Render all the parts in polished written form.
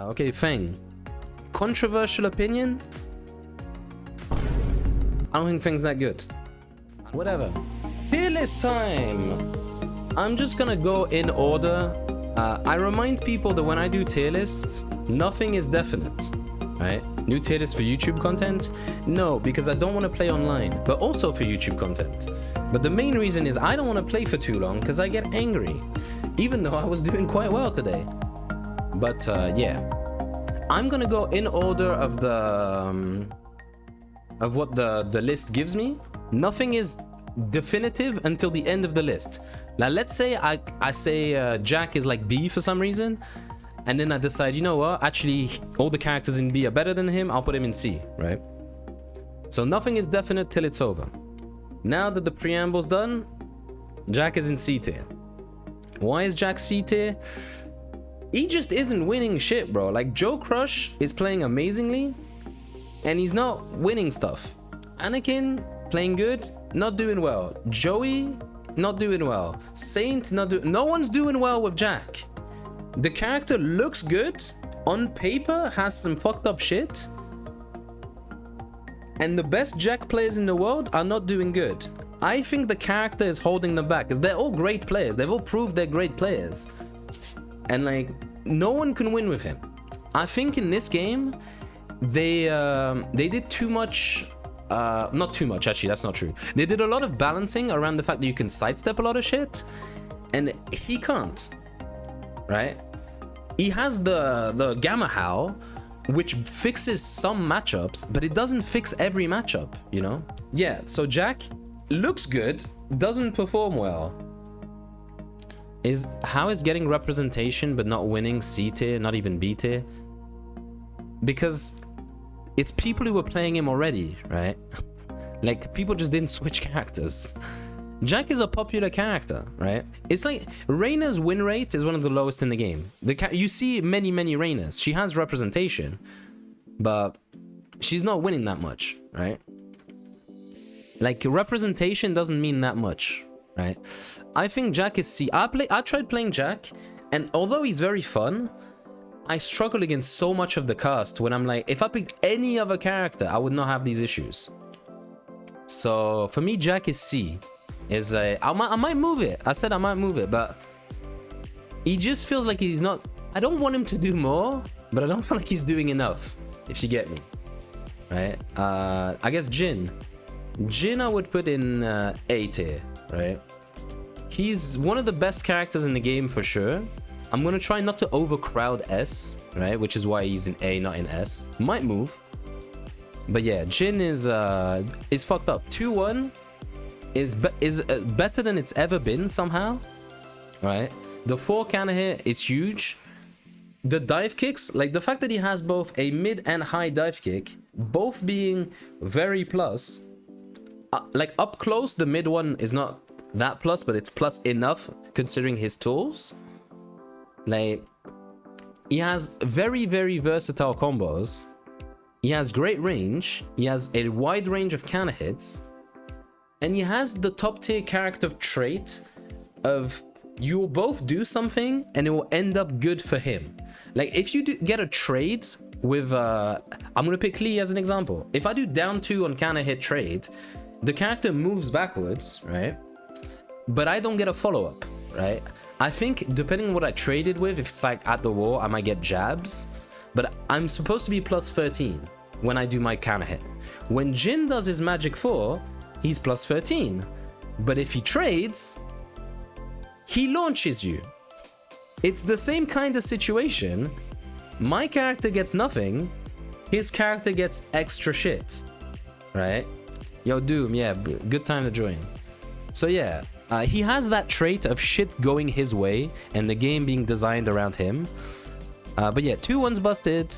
okay, Feng. Controversial opinion? I don't think Feng's that good. Whatever. Tier list time! I'm just gonna go in order. I remind people that when I do tier lists, nothing is definite, right? New tier list for YouTube content? No, because I don't want to play online, but also for YouTube content. But the main reason is I don't want to play for too long because I get angry, even though I was doing quite well today. But yeah, I'm gonna go in order of the of what the list gives me. Nothing is definitive until the end of the list. Now let's say I say Jack is like B for some reason, and then I decide, you know what, actually all the characters in B are better than him, I'll put him in C, right? So nothing is definite till it's over. Now that the preamble's done, Jack is in C tier. Why is Jack C tier? He just isn't winning shit, bro. Like, Joe Crush is playing amazingly and he's not winning stuff. Anakin playing good, not doing well. Joey not doing well. Saint not doing. No one's doing well with Jack. The character looks good on paper, has some fucked up shit, and the best Jack players in the world are not doing good. I think the character is holding them back because they're all great players. They've all proved they're great players, and like, no one can win with him. I think in this game they did too much. Not too much, actually, that's not true. They did a lot of balancing around the fact that you can sidestep a lot of shit, and he can't, right? He has the Gamma Howl, which fixes some matchups, but it doesn't fix every matchup, you know? Yeah, so Jack looks good, doesn't perform well. How is getting representation but not winning C tier, not even B tier? Because it's people who were playing him already, right? Like, people just didn't switch characters. Jack is a popular character, right? It's like Reyna's win rate is one of the lowest in the game. You see many Reynas. She has representation, but she's not winning that much, right? Like, representation doesn't mean that much, right? I think Jack is C. I tried playing Jack, and although he's very fun, I struggle against so much of the cast when I'm like, if I picked any other character, I would not have these issues. So for me, Jack is C. I might move it. I said I might move it, but he just feels like he's not. I don't want him to do more, but I don't feel like he's doing enough, if you get me, right? I guess Jin I would put in A tier, right? He's one of the best characters in the game for sure. I'm gonna try not to overcrowd S, right? Which is why he's in A, not in S. Might move, but yeah, Jin is fucked up. 2-1 is better than it's ever been somehow, right? The 4 counter hit is huge. The dive kicks, like the fact that he has both a mid and high dive kick, both being very plus. Like up close, the mid one is not that plus, but it's plus enough considering his tools. Like, he has very versatile combos. He has great range. He has a wide range of counter hits. And he has the top tier character trait of you will both do something and it will end up good for him. Like, if you get a trade with, I'm going to pick Lee as an example. If I do down 2 on counter hit trade, the character moves backwards, right? But I don't get a follow-up, right? I think depending on what I traded with, if it's like at the wall, I might get jabs, but I'm supposed to be plus 13 when I do my counter hit. When Jin does his magic 4, he's plus 13, but if he trades, he launches you. It's the same kind of situation. My character gets nothing, his character gets extra shit, right? Yo, Doom, yeah, good time to join. So yeah, he has that trait of shit going his way and the game being designed around him. But yeah, 2-1's busted.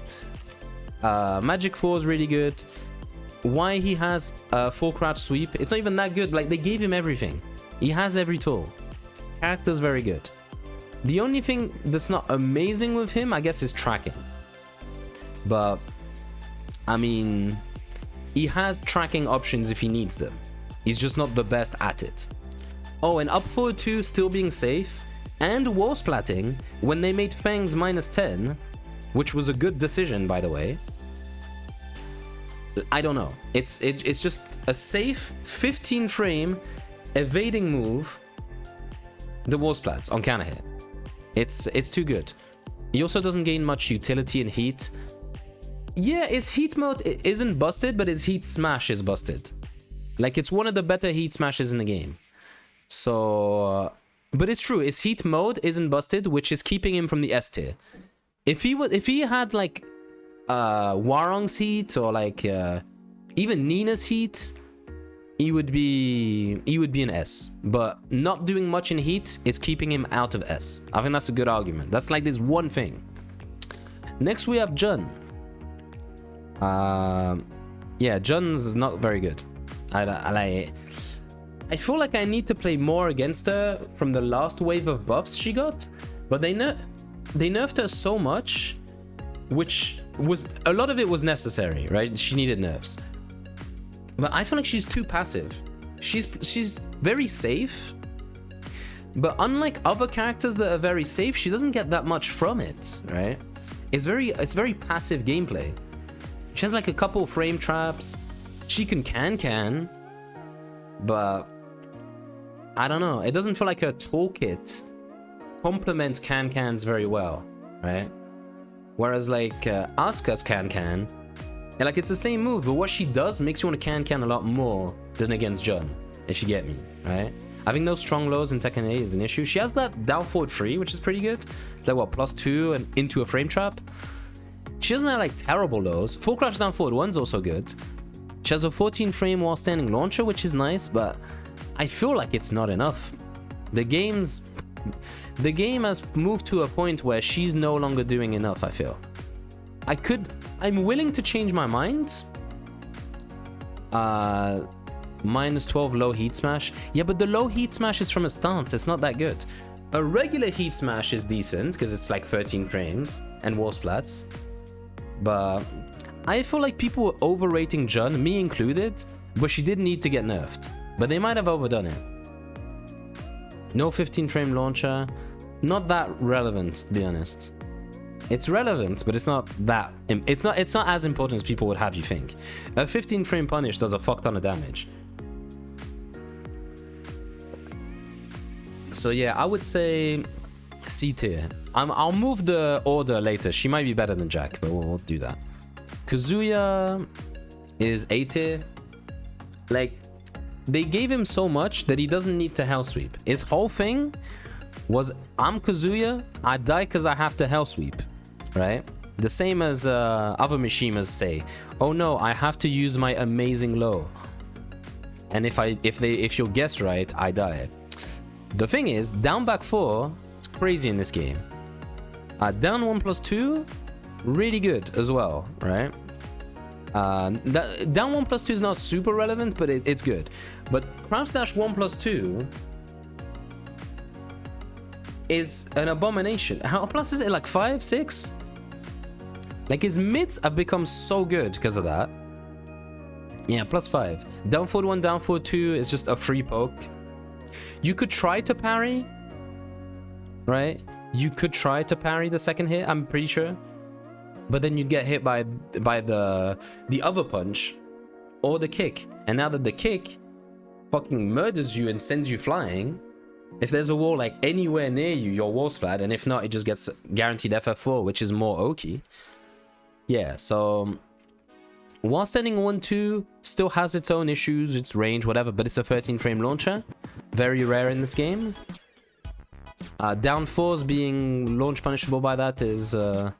Magic 4 is really good. Why he has full crouch sweep, it's not even that good. Like, they gave him everything. He has every tool. Character's very good. The only thing that's not amazing with him, I guess, is tracking. But, I mean, he has tracking options if he needs them. He's just not the best at it. Oh, and up forward 2 still being safe, and wall splatting when they made Fang's -10. which was a good decision, by the way. I don't know. It's just a safe 15 frame evading move. The wall splats on counter hit. It's too good. He also doesn't gain much utility in heat. Yeah, his heat mode isn't busted, but his heat smash is busted. Like, it's one of the better heat smashes in the game. So, but it's true. His heat mode isn't busted, which is keeping him from the S tier. If he had like Warong's heat or like even Nina's heat, he would be an S. But not doing much in heat is keeping him out of S. I think that's a good argument. That's like this one thing. Next we have Jun. Yeah, Jun's not very good. I feel like I need to play more against her from the last wave of buffs she got, but they nerfed her so much, which was a lot of it was necessary, right? She needed nerfs, but I feel like she's too passive. She's very safe, but unlike other characters that are very safe, she doesn't get that much from it, right? It's very passive gameplay. She has like a couple frame traps. She can, but I don't know. It doesn't feel like her toolkit complements cans very well, right? Whereas like Asuka's can, and like it's the same move, but what she does makes you want to can a lot more than against Jun, if you get me, right? Having those strong lows in Tekken 8 is an issue. She has that down forward 3, which is pretty good. It's like what, +2 and into a frame trap. She doesn't have like terrible lows. Full crouch down forward 1's also good. She has a 14 frame while standing launcher, which is nice, but I feel like it's not enough. The game has moved to a point where she's no longer doing enough, I feel. I'm willing to change my mind. -12 low heat smash. Yeah, but the low heat smash is from a stance. It's not that good. A regular heat smash is decent because it's like 13 frames and wall splats. But I feel like people were overrating Jun, me included, but she did need to get nerfed. But they might have overdone it. No 15 frame launcher. Not that relevant, to be honest. It's relevant, but it's not that... It's not as important as people would have you think. A 15 frame punish does a fuck ton of damage. So yeah, I would say C tier. I'll move the order later. She might be better than Jack, but we'll do that. Kazuya is A tier. Like, they gave him so much that he doesn't need to hell sweep. His whole thing was, I'm Kazuya, I die because I have to hell sweep, right? The same as other Mishimas say, oh no, I have to use my amazing low. And if you'll guess right, I die. The thing is, down back 4 is crazy in this game. Down 1+2, really good as well, right? Down 1+2 is not super relevant, but it's good. But crouch dash 1+2 is an abomination. How plus is it, like 5, 6? Like, his mids have become so good because of that. Yeah, +5. Down forward 1, down forward 2 is just a free poke. You could try to parry, right? You could try to parry the second hit, I'm pretty sure. But then you'd get hit by the other punch or the kick. And now that the kick fucking murders you and sends you flying, if there's a wall like anywhere near you, your wall splat, and if not, it just gets guaranteed FF4, which is more Oki. Yeah, so while standing 1-2 still has its own issues, its range, whatever, but it's a 13 frame launcher. Very rare in this game. Down 4s being launch punishable by that is... so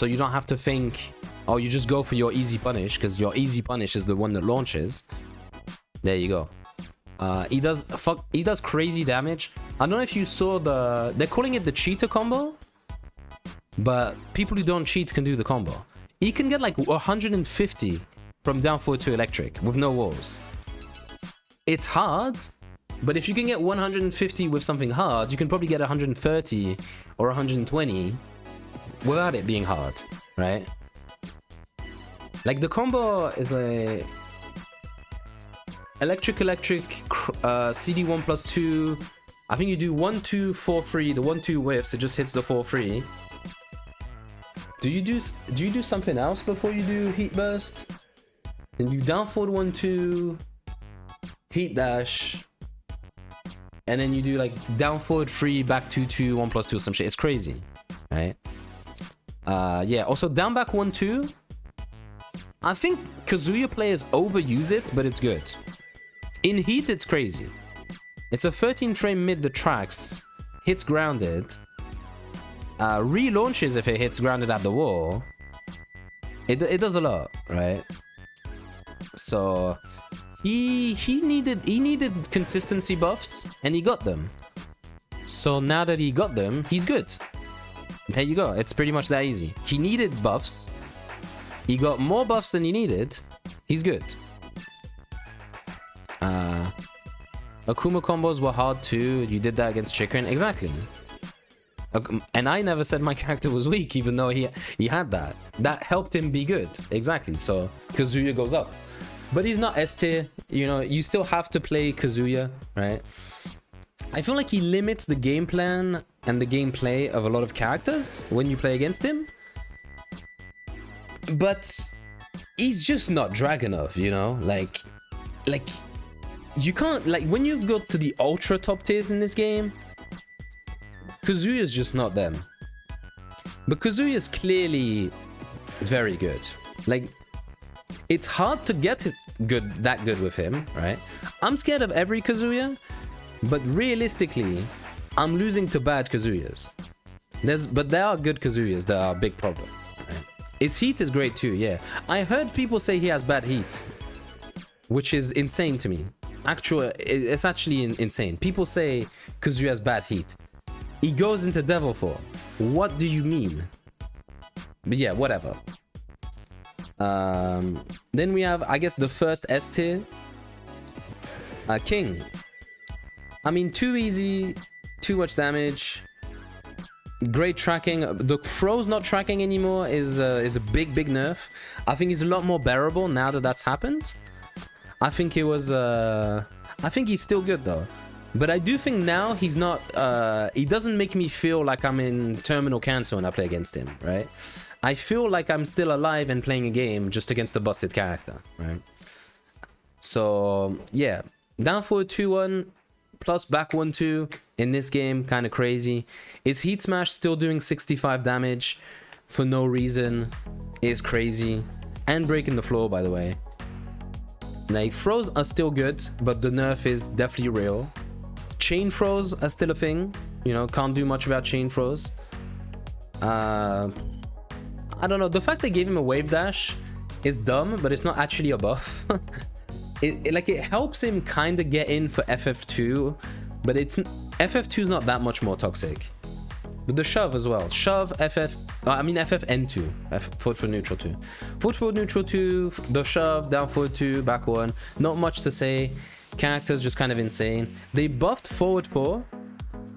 you don't have to think, oh, you just go for your easy punish, because your easy punish is the one that launches. There you go. He does crazy damage. I don't know if you saw they're calling it the cheater combo, but people who don't cheat can do the combo. He can get like 150 from down forward to electric with no walls. It's hard, but if you can get 150 with something hard, you can probably get 130 or 120 without it being hard, right? Like, the combo is a electric CD1 +2. I think you do 1-2 4-3. The 1-2 whiffs, it just hits the 4-3. Do you do something else before you do heat burst? Then you down forward 1-2, heat dash, and then you do like down forward 3, back 2-2, 1+2 or some shit. It's crazy, right? Yeah. Also down back 1-2. I think Kazuya players overuse it, but it's good. In heat, it's crazy. It's a 13 frame mid that tracks, hits grounded, relaunches if it hits grounded at the wall. It does a lot, right? So he needed consistency buffs, and he got them. So now that he got them, he's good. There you go. It's pretty much that easy. He needed buffs. He got more buffs than he needed. He's good. Akouma combos were hard too. You did that against Chicken. Exactly. And I never said my character was weak, even though he had that. That helped him be good. Exactly. So Kazuya goes up. But he's not S tier. You know, you still have to play Kazuya, right? I feel like he limits the game plan and the gameplay of a lot of characters when you play against him. But he's just not drag enough, you know? Like you can't, like, when you go to the ultra top tiers in this game, Kazuya's just not them. But Kazuya's clearly very good. Like, it's hard to get that good with him, right? I'm scared of every Kazuya, but realistically, I'm losing to bad Kazuyas. But there are good Kazuyas that are a big problem, right? His heat is great too, yeah. I heard people say he has bad heat, which is insane to me. It's actually insane. People say Kazuya has bad heat. He goes into Devil Form. What do you mean? But yeah, whatever. Then we have, I guess, the first S tier. King. I mean, too easy, too much damage. Great tracking. The Froze not tracking anymore is a big nerf. I think he's a lot more bearable now that that's happened. I think he was. I think he's still good though, but I do think now he's not. He doesn't make me feel like I'm in terminal cancer when I play against him, right? I feel like I'm still alive and playing a game just against a busted character, right? So yeah, down forward 2-1 plus back 1-2 in this game, kind of crazy. Is Heat Smash still doing 65 damage for no reason? Is crazy. And breaking the floor, by the way. Like, Froze are still good, but the nerf is definitely real. Chain Froze are still a thing. You know, can't do much about Chain Froze. I don't know. The fact they gave him a Wave Dash is dumb, but it's not actually a buff. It helps him kind of get in for FF2, but FF2 is not that much more toxic. But the shove as well. Shove, FFN2. Forward for neutral 2. Forward for neutral 2, the shove, down forward 2, back 1. Not much to say. Characters just kind of insane. They buffed forward 4.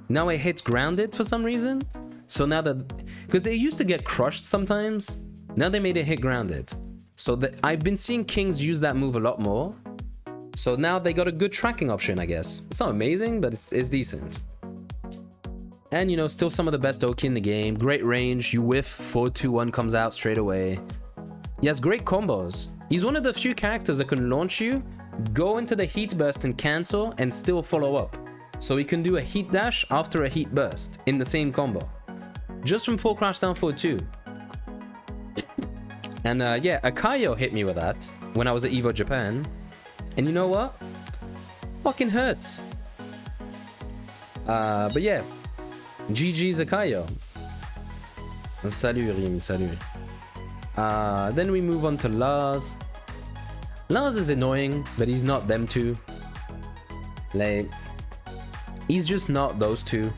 Now it hits grounded for some reason. So now that... Because they used to get crushed sometimes. Now they made it hit grounded. So I've been seeing Kings use that move a lot more. So now they got a good tracking option, I guess. It's not amazing, but it's decent. And, you know, still some of the best Oki in the game. Great range. You whiff, 4-2-1 comes out straight away. He has great combos. He's one of the few characters that can launch you, go into the heat burst and cancel, and still follow up. So he can do a heat dash after a heat burst in the same combo. Just from full crash down forward 2. And yeah, Akayo hit me with that when I was at EVO Japan. And you know what? Fucking hurts. But yeah. GG's Akayo. Salut Rim, salut. Then we move on to Lars. Lars is annoying, but he's not them two. Like, he's just not those two.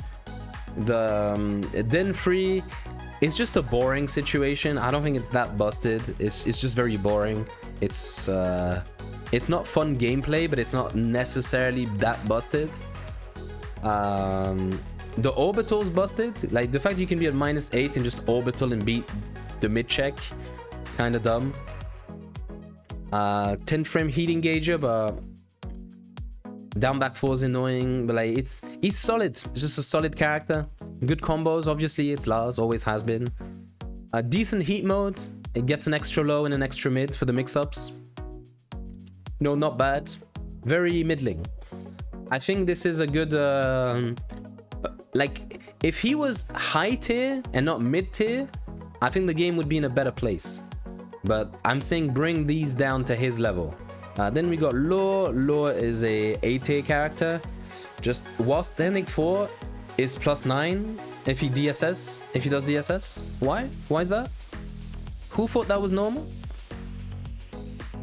The Den Free is just a boring situation. I don't think it's that busted. It's just very boring. It's not fun gameplay, but it's not necessarily that busted. The orbital's busted. Like, the fact you can be at -8 and just orbital and beat the mid check, kind of dumb. 10 frame heat engager, but down back 4 is annoying. But like, he's solid. It's just a solid character. Good combos, obviously. It's Lars, always has been. A decent heat mode. It gets an extra low and an extra mid for the mix-ups. No, not bad. Very middling. I think this is a good... like, if he was high tier and not mid tier, I think the game would be in a better place. But I'm saying bring these down to his level. Then we got Law. Law is a A-tier character. Just while standing 4 is +9 if he DSS, if he does DSS. Why? Why is that? Who thought that was normal?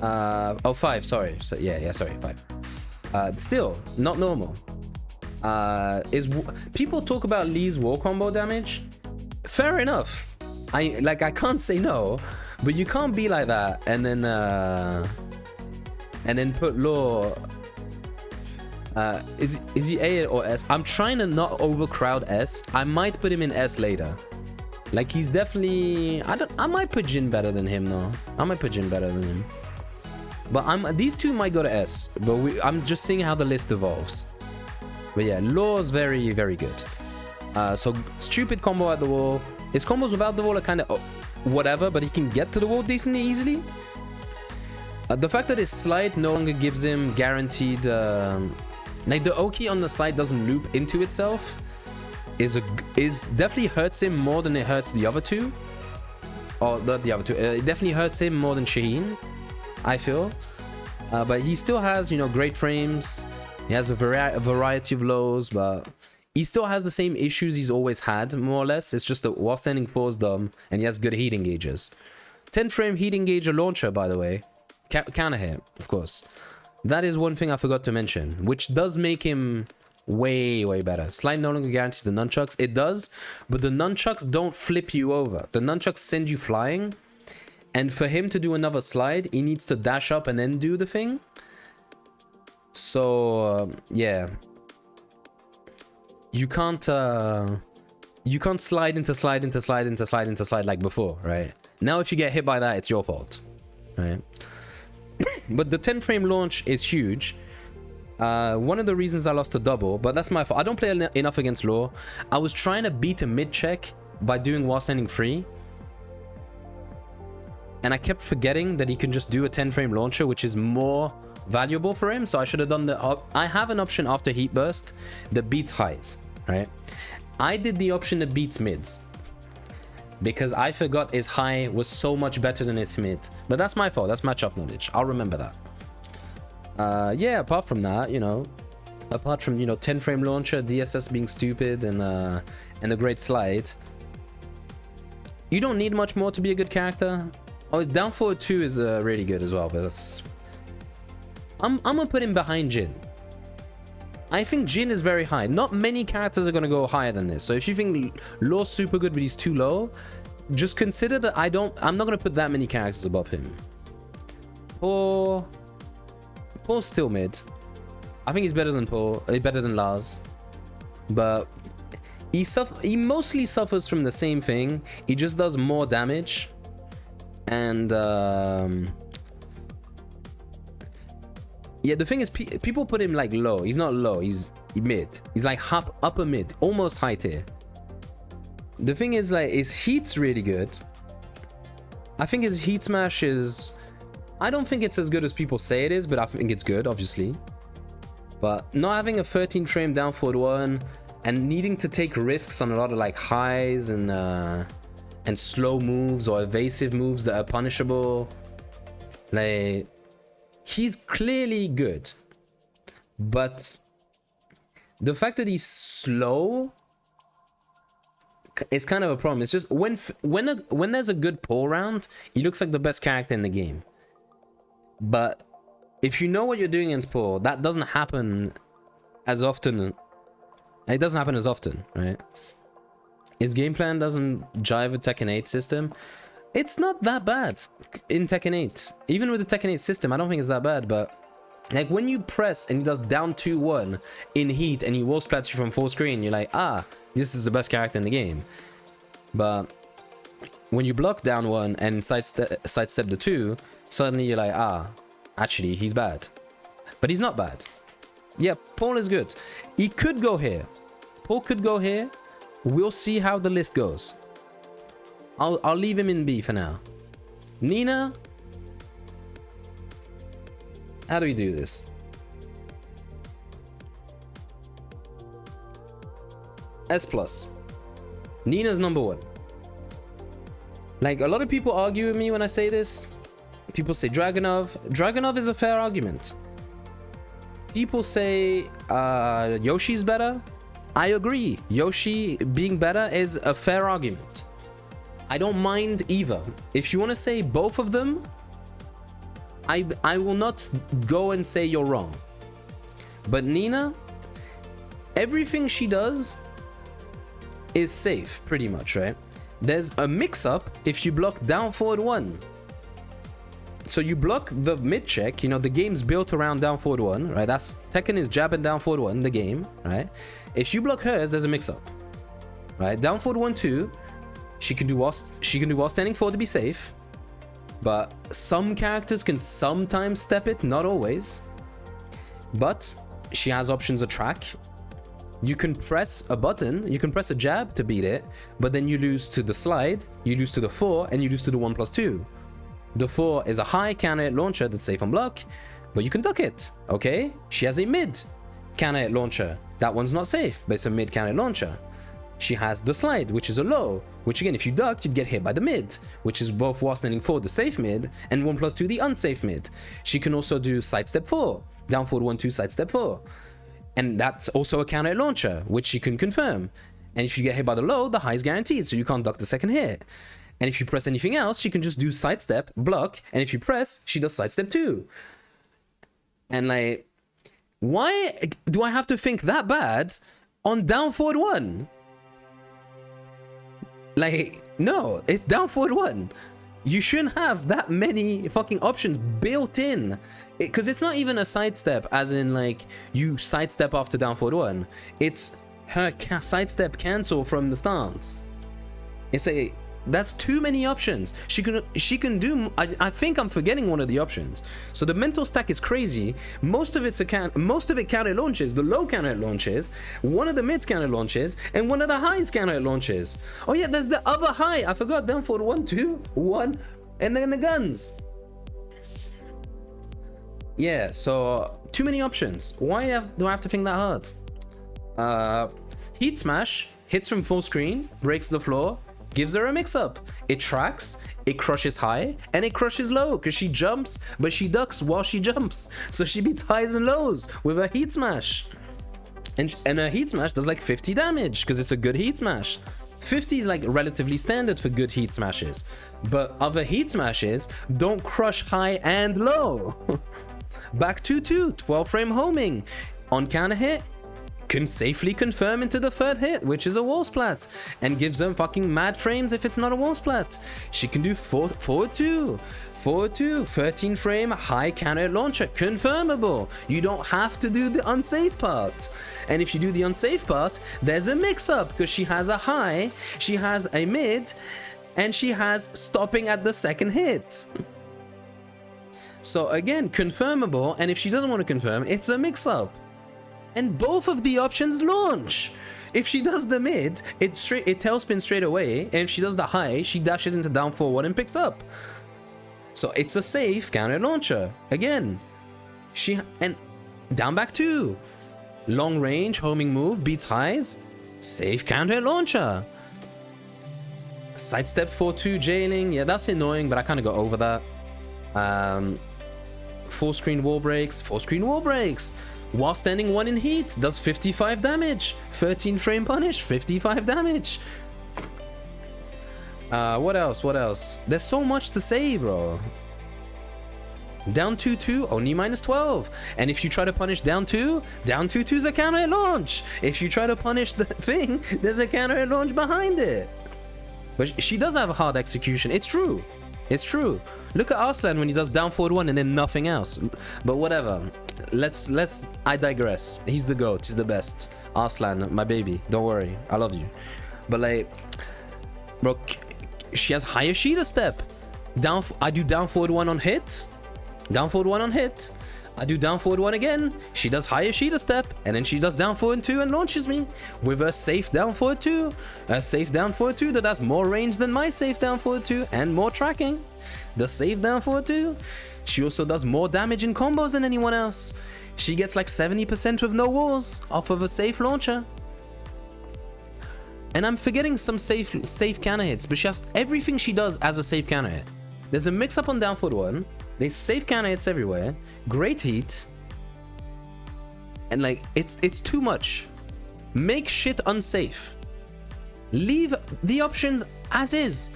Oh, 5, sorry. So, yeah, sorry, 5. Still, not normal. People talk about Lee's wall combo damage. Fair enough. I can't say no, but you can't be like that and then put Law. Is he A or S? I'm trying to not overcrowd S. I might put him in S later. Like, he's definitely... I might put Jin better than him, though. I might put Jin better than him. But these two might go to S. But I'm just seeing how the list evolves. But yeah, Law's very, very good. So, stupid combo at the wall. His combos without the wall are kind of whatever, but he can get to the wall decently easily. The fact that his slide no longer gives him guaranteed... like, the Oki on the slide doesn't loop into itself is definitely hurts him more than it hurts the other two. Or not the other two. It definitely hurts him more than Shaheen, I feel. But he still has, you know, great frames. He has a variety of lows, but he still has the same issues he's always had, more or less. It's just that while standing 4 is dumb, and he has good heat engages. 10 frame heat engager launcher, by the way. Counter hit, of course. That is one thing I forgot to mention, which does make him way, way better. Slide no longer guarantees the nunchucks. It does, but the nunchucks don't flip you over. The nunchucks send you flying, and for him to do another slide, he needs to dash up and then do the thing. So, yeah. You can't slide into slide into slide into slide into slide like before, right? Now if you get hit by that, it's your fault, right? But the 10 frame launch is huge. One of the reasons I lost a double, but that's my fault. I don't play enough against Law. I was trying to beat a mid check by doing while standing free, and I kept forgetting that he can just do a 10 frame launcher, which is more valuable for him. So I should have done I have an option after heat burst that beats highs, right? I did the option that beats mids because I forgot his high was so much better than his mid. But that's my fault. That's matchup knowledge. I'll remember that. Yeah, apart from that, you know, apart from, you know, 10 frame launcher, DSS being stupid, and a great slide, you don't need much more to be a good character. Oh, his down forward 2 is really good as well, but that's... I'm gonna put him behind Jin. I think Jin is very high. Not many characters are gonna go higher than this. So if you think Law's super good but he's too low, just consider that I'm not gonna put that many characters above him. Paul's still mid. I think he's better than Paul, better than Lars. But he mostly suffers from the same thing. He just does more damage. And yeah, the thing is, people put him like low. He's not low, he's mid. He's like upper mid, almost high tier. The thing is, like, his heat's really good. I think his heat smash is... I don't think it's as good as people say it is, but I think it's good, obviously. But not having a 13 frame down forward 1 and needing to take risks on a lot of like highs and slow moves or evasive moves that are punishable, like, he's clearly good, but the fact that he's slow is kind of a problem. It's just when there's a good pull round, he looks like the best character in the game. But if you know what you're doing against Paul, that doesn't happen as often. It doesn't happen as often, right? His game plan doesn't jive with Tekken 8 system. It's not that bad in Tekken 8. Even with the Tekken 8 system, I don't think it's that bad. But like when you press and he does down 2-1 in heat and he wall splats you from full screen, you're like, ah, this is the best character in the game. But when you block down 1 and sidestep the 2, suddenly you're like, ah, actually he's bad. But he's not bad. Yeah, Paul is good. He could go here. Paul could go here. We'll see how the list goes. I'll leave him in B for now. Nina, how do we do this? S plus. Nina's number 1. Like, a lot of people argue with me when I say this. People say Dragunov. Dragunov is a fair argument. People say Yoshi's better. I agree. Yoshi being better is a fair argument. I don't mind either. If you want to say both of them, I will not go and say you're wrong. But Nina, everything she does is safe, pretty much, right? There's a mix-up if you block down forward 1. So you block the mid check, you know, the game's built around down forward 1, right? That's Tekken is jabbing down forward 1, the game, right? If you block hers, there's a mix-up, right? Down forward 1, 2, she can do while standing forward to be safe, but some characters can sometimes step it, not always. But she has options of track. You can press a button, you can press a jab to beat it, but then you lose to the slide, you lose to the 4, and you lose to the 1+2. The 4 is a high counter hit launcher that's safe on block, but you can duck it, okay? She has a mid counter hit launcher. That one's not safe, but it's a mid counter hit launcher. She has the slide, which is a low, which again, if you duck, you'd get hit by the mid, which is both while standing forward, the safe mid, and 1+2, the unsafe mid. She can also do sidestep 4, down forward 1, 2, sidestep 4. And that's also a counter hit launcher, which she can confirm. And if you get hit by the low, the high is guaranteed, so you can't duck the second hit. And if you press anything else, she can just do sidestep, block, and if you press, she does sidestep 2. And like, why do I have to think that bad on down forward 1? Like, no, it's down forward 1. You shouldn't have that many fucking options built in, because it's not even a sidestep as in like you sidestep after down forward 1. It's her sidestep cancel from the stance. That's too many options. She can do. I think I'm forgetting one of the options. So the mental stack is crazy. Most of it counter launches. The low counter launches. One of the mids counter launches, and one of the highs counter launches. Oh yeah, there's the other high. I forgot. Down for 1, 2, 1, and then the guns. Yeah. So too many options. Why do I have to think that hard? Heat smash hits from full screen, breaks the floor. Gives her a mix-up. It tracks, it crushes high, and it crushes low, because she jumps, but she ducks while she jumps. So she beats highs and lows with a heat smash. And her heat smash does like 50 damage, because it's a good heat smash. 50 is like relatively standard for good heat smashes. But other heat smashes don't crush high and low. Back 2-2, 12 frame homing. On counter hit, can safely confirm into the third hit, which is a wall splat, and gives them fucking mad frames if it's not a wall splat. She can do forward 2, 13 frame high counter launcher, confirmable. You don't have to do the unsafe part. And if you do the unsafe part, there's a mix-up, because she has a high, she has a mid, and she has stopping at the second hit. So again, confirmable, and if she doesn't want to confirm, it's a mix-up. And both of the options launch. If she does the mid, it tailspins straight away, and if she does the high, she dashes into down forward and picks up. So it's a safe counter launcher. Again, and down back 2. Long range homing move beats highs, safe counter launcher. Sidestep 4-2 jailing, yeah, that's annoying, but I kind of got over that. Full screen wall breaks, while standing 1 in heat, does 55 damage. 13 frame punish, 55 damage. What else? There's so much to say, bro. Down 2-2, only -12. And if you try to punish down 2, down 2-2 is a counter hit launch. If you try to punish the thing, there's a counter hit launch behind it. But she does have a hard execution. It's true. Look at Arslan when he does down forward 1 and then nothing else. But whatever. I digress. He's the GOAT. He's the best. Arslan, my baby. Don't worry. I love you. But like, bro, she has higher Sheeta step. I do down forward 1 on hit. I do down forward 1 again. She does higher Sheeta step, and then she does down forward 2 and launches me with a safe down forward 2. A safe down forward 2 that has more range than my safe down forward 2 and more tracking. The safe down forward 2. She also does more damage in combos than anyone else. She gets like 70% with no walls off of a safe launcher. And I'm forgetting some safe counter hits, but she has everything she does as a safe counter hit. There's a mix up on down forward 1. There's safe counter hits everywhere. Great heat. And like, it's too much. Make shit unsafe. Leave the options as is.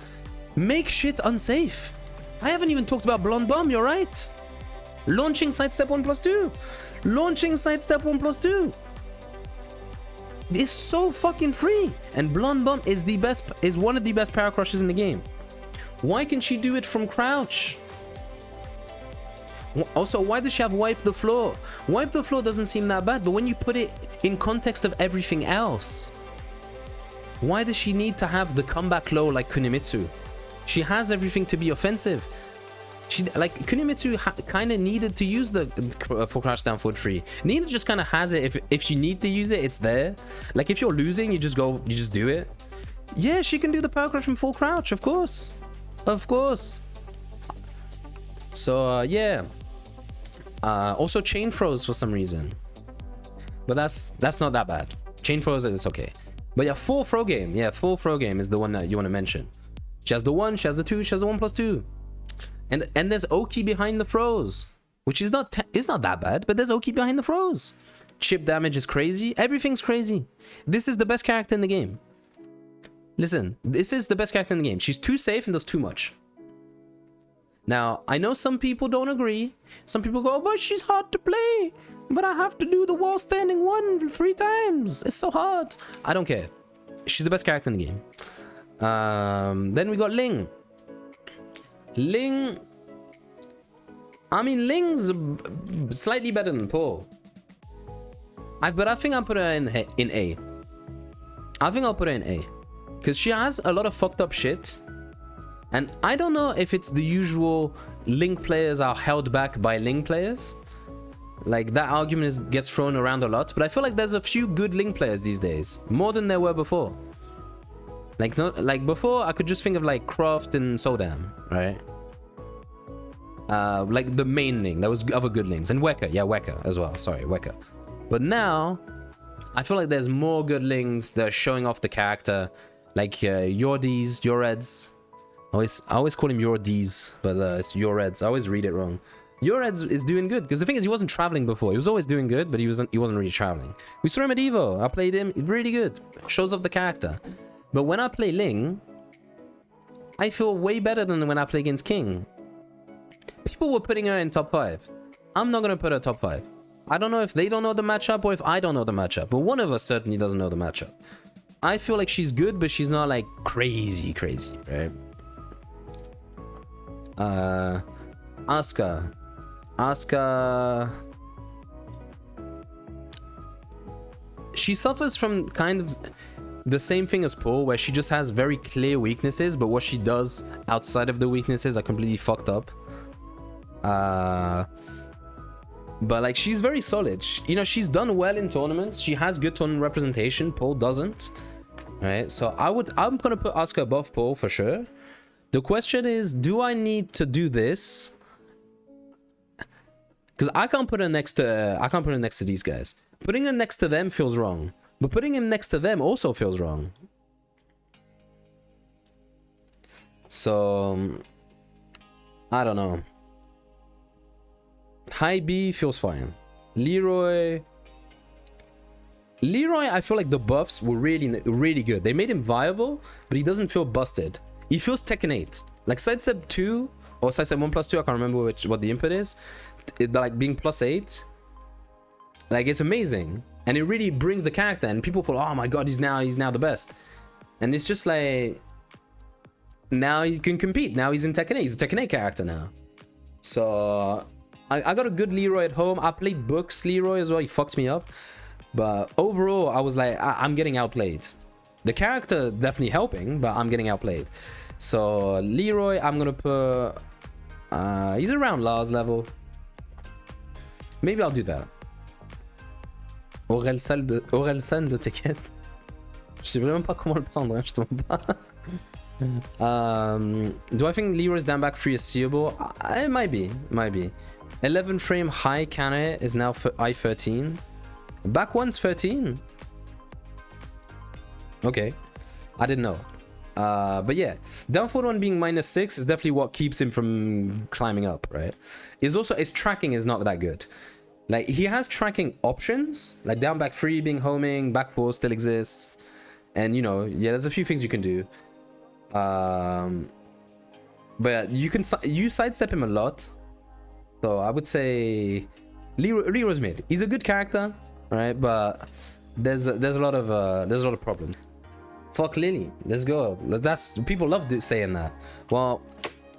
Make shit unsafe. I haven't even talked about Blonde Bomb, you're right. Launching sidestep 1+2. Launching sidestep 1+2. It's so fucking free. And Blonde Bomb is one of the best power crushes in the game. Why can she do it from crouch? Also, why does she have Wipe the Floor? Wipe the Floor doesn't seem that bad, but when you put it in context of everything else, why does she need to have the comeback low like Kunimitsu? She has everything to be offensive. She, like, Kunimitsu kind of needed to use the full crouch down forward 3. Nina just kind of has it. If you need to use it, it's there. Like, if you're losing, you just do it. Yeah, she can do the power crush from full crouch, of course. Of course. So, yeah. Also chain throws for some reason. But that's not that bad. Chain throws, it's okay. But yeah, full throw game. Yeah, full throw game is the one that you want to mention. She has the 1, she has the 2, she has the 1+2. And there's Oki behind the throws, which is not that bad, but there's Oki behind the throws. Chip damage is crazy. Everything's crazy. This is the best character in the game. Listen, this is the best character in the game. She's too safe and does too much. Now, I know some people don't agree. Some people go, oh, but she's hard to play. But I have to do the wall standing 1 3 times. It's so hard. I don't care. She's the best character in the game. Then we got Ling. Ling, I mean, Ling's slightly better than Paul. But I think I'll put her in A. I think I'll put her in A. Because she has a lot of fucked up shit. And I don't know if it's the usual Ling players are held back by Ling players. Like, that argument gets thrown around a lot. But I feel like there's a few good Ling players these days. More than there were before. Like before, I could just think of like Croft and Sodam, right? Like the main Ling. There was other good Lings. And Weka. Yeah, Weka as well. Sorry, Weka. But now, I feel like there's more good Lings that are showing off the character. Like Yordies, Yoreds. I always call him Yordies, but it's Yoreds. I always read it wrong. Yoreds is doing good, because the thing is, he wasn't traveling before. He was always doing good, but he wasn't really traveling. We saw him at Evo. I played him. Really good. Shows off the character. But when I play Ling, I feel way better than when I play against King. People were putting her in top 5. I'm not going to put her top 5. I don't know if they don't know the matchup or if I don't know the matchup. But one of us certainly doesn't know the matchup. I feel like she's good, but she's not like crazy, right? Asuka. She suffers from kind of the same thing as Paul, where she just has very clear weaknesses, but what she does outside of the weaknesses are completely fucked up. But like, she's very solid. You know, she's done well in tournaments. She has good tournament representation. Paul doesn't. Right? So I'm gonna put Asuka above Paul for sure. The question is, do I need to do this? Because I can't put her next to these guys. Putting her next to them feels wrong. But putting him next to them also feels wrong. So, I don't know. High B feels fine. Leroy, I feel like the buffs were really good. They made him viable, but he doesn't feel busted. He feels Tekken 8. Like sidestep 2 or sidestep 1+2, I can't remember what the input is. Like being +8. Like, it's amazing. And it really brings the character, and people feel, oh my god, he's now the best. And it's just like, now he can compete. Now he's in Tekken 8. He's a Tekken 8 character now. So I got a good Leroy at home. I played Books Leroy as well. He fucked me up. But overall, I was like, I'm getting outplayed. The character definitely helping, but I'm getting outplayed. So Leroy, I'm gonna put, he's around Lars level. Maybe I'll do that. Orelsan de Tekken. Je sais vraiment pas comment le prendre, hein, je te montre pas. Do I think Leroy's down back 3 is seeable? It might be. 11 frame high counter is now for I13. Back one's 13. Okay, I didn't know. But yeah, down forward one being -6 is definitely what keeps him from climbing up, right? Is also his tracking is not that good. Like he has tracking options, like down back 3 being homing, back 4 still exists, and you know, yeah, there's a few things you can do. But you sidestep him a lot, so I would say Leroy's mid. He's a good character, right? But there's a lot of problems. Fuck Lily, let's go. That's people love saying that. Well,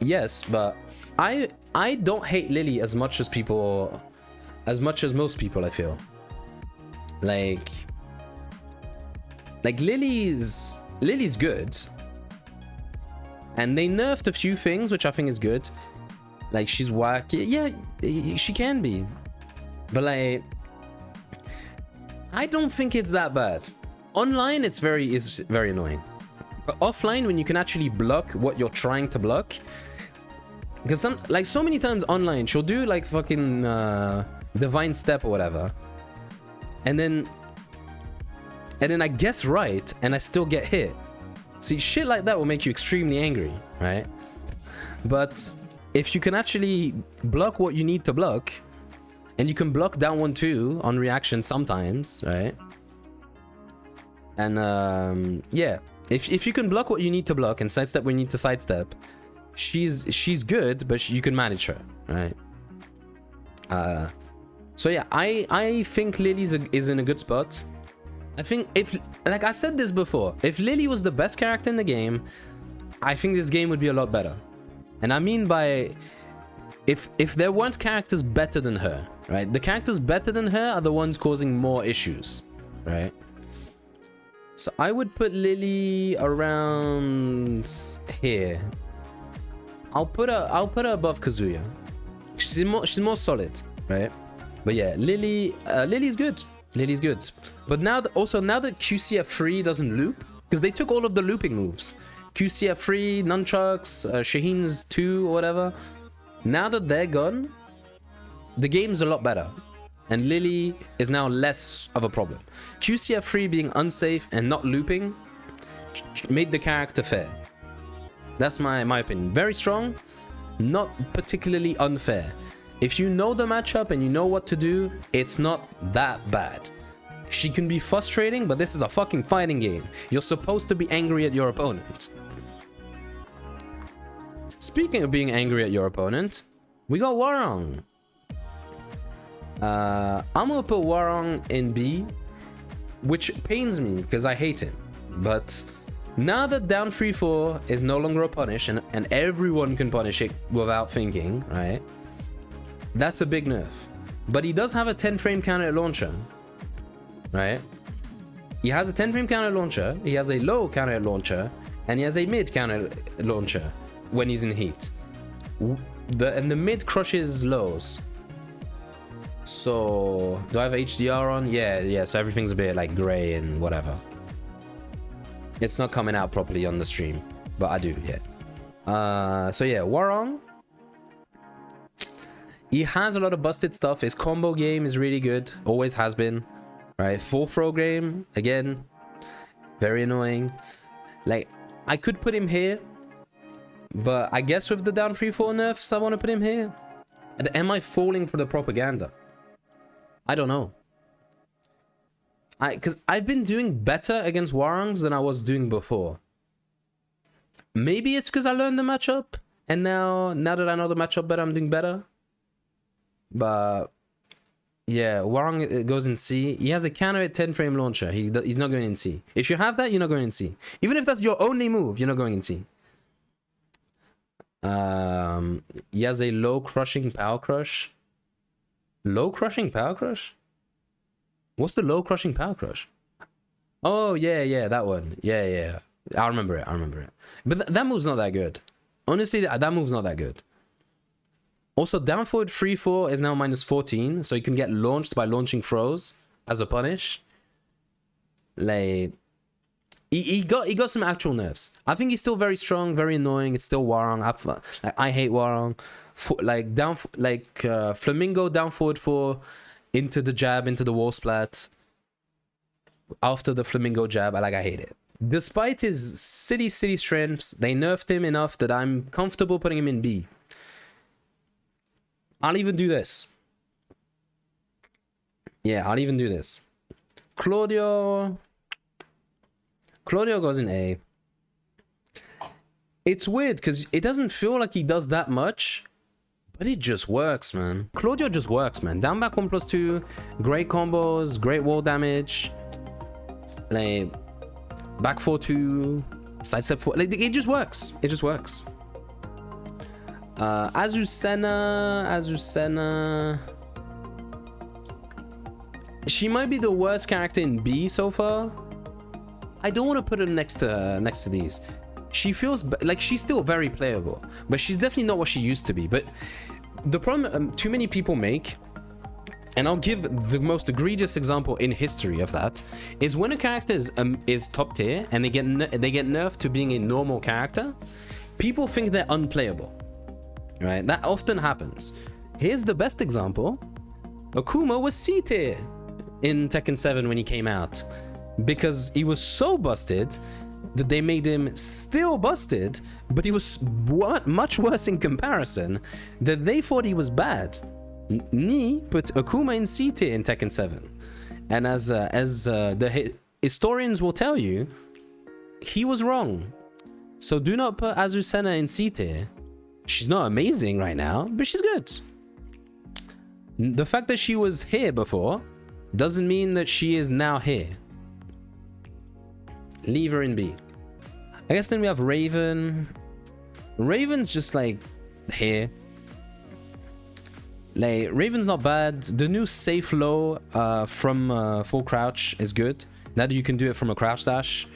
yes, but I don't hate Lily as much as most people. I feel like Lily's good. And they nerfed a few things, which I think is good. Like, she's wacky. Yeah, she can be. But, like, I don't think it's that bad. Online, it's very annoying. But offline, when you can actually block what you're trying to block. Because, so many times online, she'll do, like, fucking Divine Step or whatever. And then I guess right, and I still get hit. See, shit like that will make you extremely angry, right? But if you can actually block what you need to block, and you can block down 1-2 on reaction sometimes, right? And yeah, if you can block what you need to block and sidestep what you need to sidestep, she's good, but you can manage her, right? So yeah, I think Lily is in a good spot. I think if, like I said this before, if Lily was the best character in the game, I think this game would be a lot better. And I mean by, if there weren't characters better than her, right? The characters better than her are the ones causing more issues, right? So I would put Lily around here. I'll put her above Kazuya. She's more solid, right? But yeah, Lily's good. Lily's good. But now that QCF3 doesn't loop, because they took all of the looping moves. QCF3, Nunchucks, Shaheen's 2 or whatever. Now that they're gone, the game's a lot better. And Lily is now less of a problem. QCF3 being unsafe and not looping made the character fair. That's my opinion. Very strong, not particularly unfair. If you know the matchup and you know what to do, it's not that bad. She can be frustrating, but this is a fucking fighting game. You're supposed to be angry at your opponent. Speaking of being angry at your opponent, we got Warong. I'm gonna put Warong in B, which pains me because I hate him. But now that down 3-4 is no longer a punish and everyone can punish it without thinking, right? That's a big nerf. But he does have a 10 frame counter launcher, right? He has a 10 frame counter launcher, he has a low counter launcher, and he has a mid counter launcher when he's in heat. And the mid crushes lows. So, do I have HDR on? Yeah, so everything's a bit like gray and whatever. It's not coming out properly on the stream, but I do, yeah. So yeah, Warong. He has a lot of busted stuff. His combo game is really good. Always has been. Right? Full throw game. Again. Very annoying. Like, I could put him here. But I guess with the down 3-4 nerfs, I want to put him here. And am I falling for the propaganda? I don't know. Because I've been doing better against Warongs than I was doing before. Maybe it's because I learned the matchup. And now that I know the matchup better, I'm doing better. But yeah, Warong goes in C. He has a counter at 10 frame launcher. He's not going in C. If you have that, you're not going in C. Even if that's your only move, you're not going in C. He has a low crushing power crush. Low crushing power crush? What's the low crushing power crush? Oh yeah, that one. Yeah. I remember it. But that move's not that good. Honestly, that move's not that good. Also, down forward 3-4 is now -14, so you can get launched by launching throws as a punish. Like, he got some actual nerfs. I think he's still very strong, very annoying. It's still Warong. I hate Warong. Flamingo down forward 4 into the jab, into the wall splat. After the Flamingo jab, I hate it. Despite his city strengths, they nerfed him enough that I'm comfortable putting him in B. I'll even do this. Yeah, I'll even do this. Claudio goes in A. It's weird because it doesn't feel like he does that much, but it just works, man. Claudio just works, man. Down back 1+2, great combos, great wall damage. Like, back 4-2, side step 4. Like, it just works. It just works. Azucena. She might be the worst character in B so far. I don't want to put her next to these. She feels like she's still very playable, but she's definitely not what she used to be. But the problem too many people make, and I'll give the most egregious example in history of that, is when a character is top tier and they get nerfed to being a normal character, people think they're unplayable. Right? That often happens. Here's the best example. Akouma was C tier in Tekken 7 when he came out, because he was so busted that they made him still busted, but he was much worse in comparison that they thought he was bad. Ni put Akouma in C tier in Tekken 7, and as the historians will tell you, he was wrong. So do not put Azucena in C tier. She's not amazing right now, but she's good. The fact that she was here before doesn't mean that she is now here. Leave her in B. I guess then we have Raven. Raven's just like here. Like, Raven's not bad. The new safe low from full crouch is good. Now that you can do it from a crouch dash.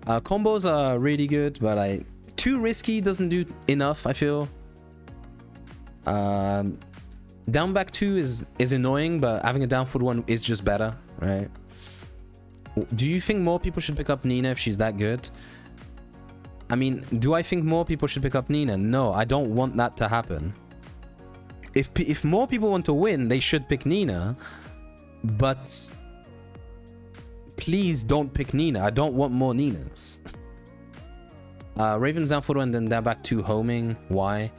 Combos are really good, but like too risky doesn't do enough, I feel. Down back 2 is annoying, but having a down forward 1 is just better, right? Do you think more people should pick up Nina if she's that good? I mean, do I think more people should pick up Nina? No, I don't want that to happen. If more people want to win, they should pick Nina, but please don't pick Nina. I don't want more Ninas. Raven's down forward 1, then down back 2 homing. Why?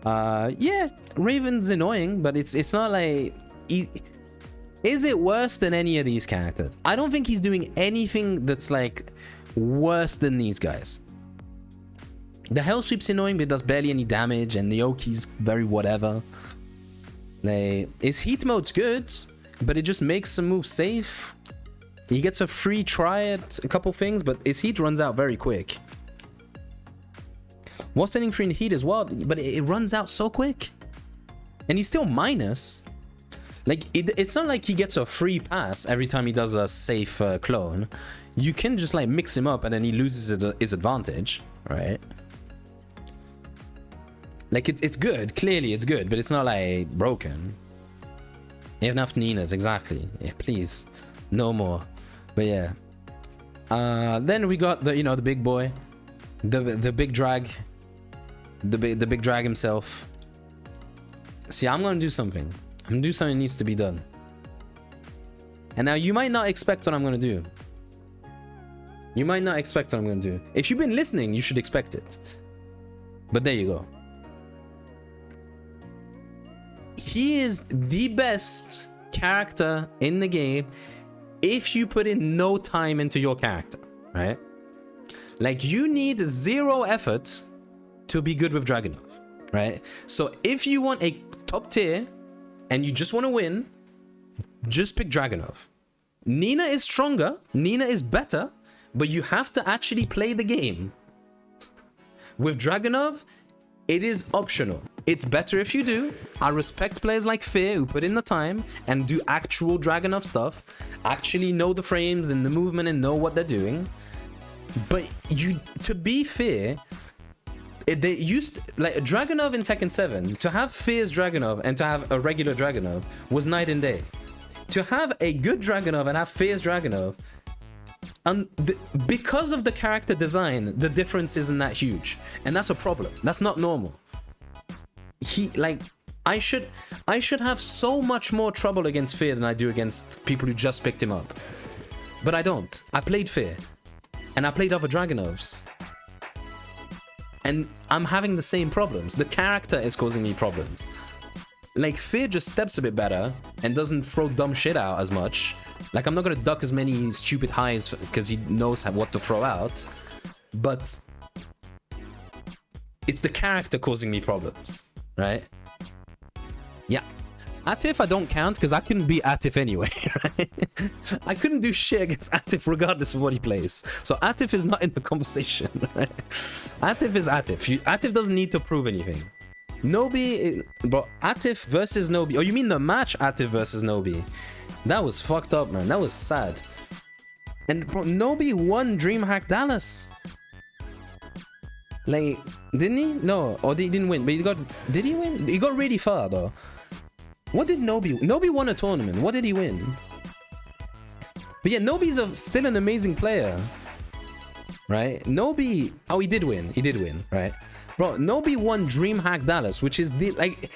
Yeah, Raven's annoying, but it's not like... Is it worse than any of these characters? I don't think he's doing anything that's like worse than these guys. The Hell Sweep's annoying, but it does barely any damage, and the Oki's very whatever. Like, his heat mode's good, but it just makes some moves safe. He gets a free try at a couple things, but his heat runs out very quick. Wall standing free in heat as well, but it runs out so quick. And he's still minus. Like, it's not like he gets a free pass every time he does a safe clone. You can just like mix him up and then he loses his advantage, right? Like, it's good. Clearly it's good, but it's not like broken. You have enough Ninas, exactly. Yeah, please. No more. But yeah. Then we got the, you know, the big boy. The big drag. The big drag himself. See, I'm gonna do something. I'm gonna do something that needs to be done. And now you might not expect what I'm gonna do. You might not expect what I'm gonna do. If you've been listening, you should expect it. But there you go. He is the best character in the game if you put in no time into your character, right? Like, you need 0 effort to be good with Dragunov, right? So if you want a top tier and you just want to win, just pick Dragunov. Nina is stronger, Nina is better, but you have to actually play the game. With Dragunov, it is optional. It's better if you do. I respect players like Fear who put in the time and do actual Dragunov stuff, actually know the frames and the movement and know what they're doing. But to be fair, they used like Dragunov in Tekken 7 to have Fear's Dragunov and to have a regular Dragunov was night and day. To have a good Dragunov and have Fear's Dragunov, because of the character design, the difference isn't that huge, and that's a problem. That's not normal. I should have so much more trouble against Fear than I do against people who just picked him up, but I don't. I played Fear, and I played other Dragunovs, and I'm having the same problems. The character is causing me problems. Like, Fear just steps a bit better and doesn't throw dumb shit out as much. Like, I'm not gonna duck as many stupid highs because he knows what to throw out. But it's the character causing me problems, right? Yeah. Atif I don't count because I couldn't beat Atif anyway, right? I couldn't do shit against Atif regardless of what he plays. So Atif is not in the conversation, right? Atif is Atif. Atif doesn't need to prove anything. Nobi, bro, Atif versus Nobi. Oh, you mean the match Atif versus Nobi? That was fucked up, man. That was sad. And bro, Nobi won DreamHack Dallas. Like, didn't he? No, or he didn't win. But he got. Did he win? He got really far though. What did Nobi? Nobi won a tournament. What did he win? But yeah, Nobi's still an amazing player, right? Nobi. Oh, he did win. He did win, right? Bro, Nobi won DreamHack Dallas, which is the, like,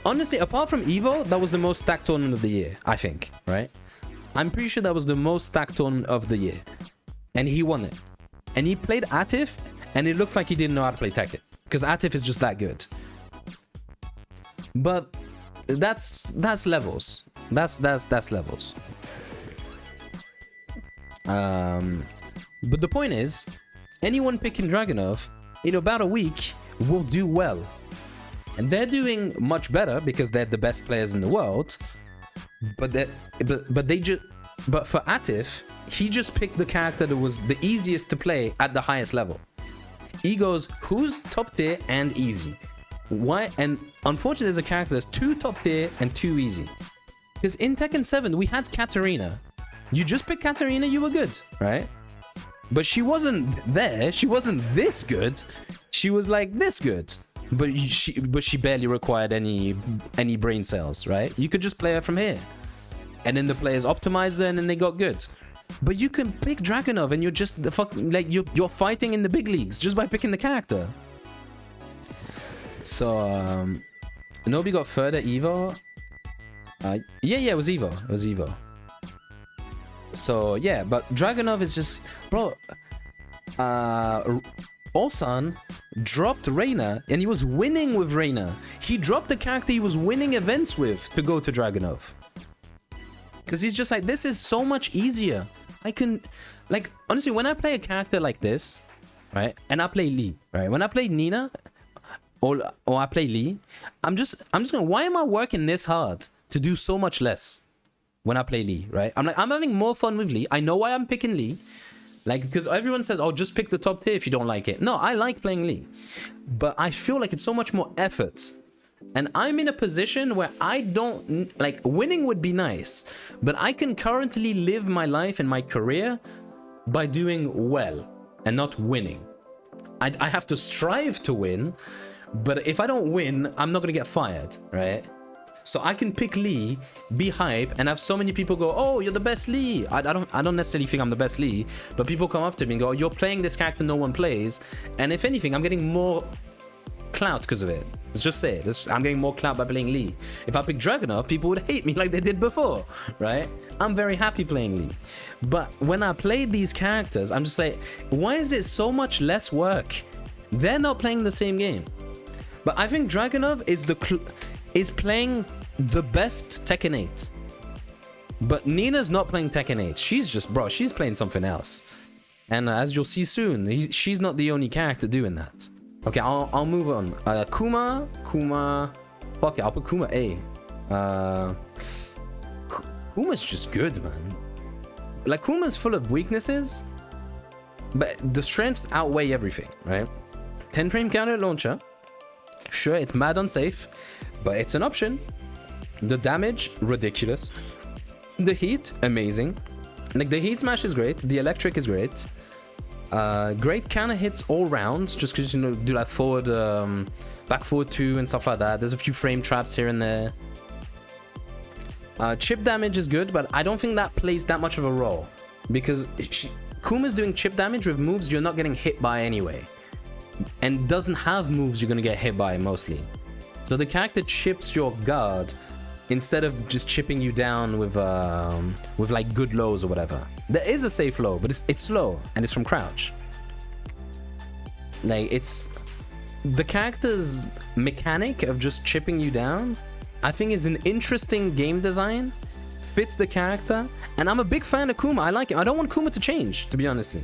honestly, apart from Evo, that was the most stacked tournament of the year, I think, right? I'm pretty sure that was the most stacked tournament of the year. And he won it. And he played Atif, and it looked like he didn't know how to play Tekken. Because Atif is just that good. But that's levels. That's levels. But the point is, anyone picking Dragunov, in about a week, will do well. And they're doing much better because they're the best players in the world. But for Atif, he just picked the character that was the easiest to play at the highest level. He goes, who's top tier and easy? Why? And unfortunately, there's a character that's too top tier and too easy. Because in Tekken 7, we had Katarina. You just picked Katarina, you were good, right? But she wasn't there. She wasn't this good. She was like this good. But she barely required any brain cells, right? You could just play her from here. And then the players optimized her and then they got good. But you can pick Dragunov and you're just you're fighting in the big leagues just by picking the character. So Nobi got further Evo. Yeah, it was Evo. It was Evo. So yeah, but Dragunov is just, bro. Ulsan dropped Reina and he was winning with Reina. He dropped the character he was winning events with to go to Dragunov. Because he's just like, this is so much easier. I can, like, honestly, when I play a character like this, right, and I play Lee, right, when I play Nina or I play Lee, I'm just going, why am I working this hard to do so much less when I play Lee, right? I'm like, I'm having more fun with Lee. I know why I'm picking Lee. Like, because everyone says, oh, just pick the top tier if you don't like it. No, I like playing Lee. But I feel like it's so much more effort. And I'm in a position where I don't, like, winning would be nice. But I can currently live my life and my career by doing well and not winning. I have to strive to win. But if I don't win, I'm not going to get fired, right? So I can pick Lee, be hype, and have so many people go, oh, you're the best Lee. I don't necessarily think I'm the best Lee, but people come up to me and go, oh, you're playing this character no one plays. And if anything, I'm getting more clout because of it. Let's just say it. I'm getting more clout by playing Lee. If I pick Dragunov, people would hate me like they did before, right? I'm very happy playing Lee. But when I play these characters, I'm just like, why is it so much less work? They're not playing the same game. But I think Dragunov is playing the best Tekken 8. But Nina's not playing Tekken 8. She's just, bro, she's playing something else. And as you'll see soon, she's not the only character doing that. Okay, I'll move on. Kuma. Fuck it, I'll put Kuma A. Kuma's just good, man. Like, Kuma's full of weaknesses, but the strengths outweigh everything, right? 10 frame counter launcher. Sure, it's mad unsafe, but it's an option. The damage, ridiculous. The heat, amazing. Like, the heat smash is great. The electric is great. Great counter hits all rounds, just because, you know, do like forward, back forward 2 and stuff like that. There's a few frame traps here and there. Chip damage is good, but I don't think that plays that much of a role, because Kuma's doing chip damage with moves you're not getting hit by anyway, and doesn't have moves you're gonna get hit by mostly. So the character chips your guard instead of just chipping you down with like good lows or whatever. There is a safe low, but it's slow and it's from crouch. Like, it's the character's mechanic of just chipping you down, I think, is an interesting game design, fits the character, and I'm a big fan of Akouma. I like it. I don't want Akouma to change, to be honest.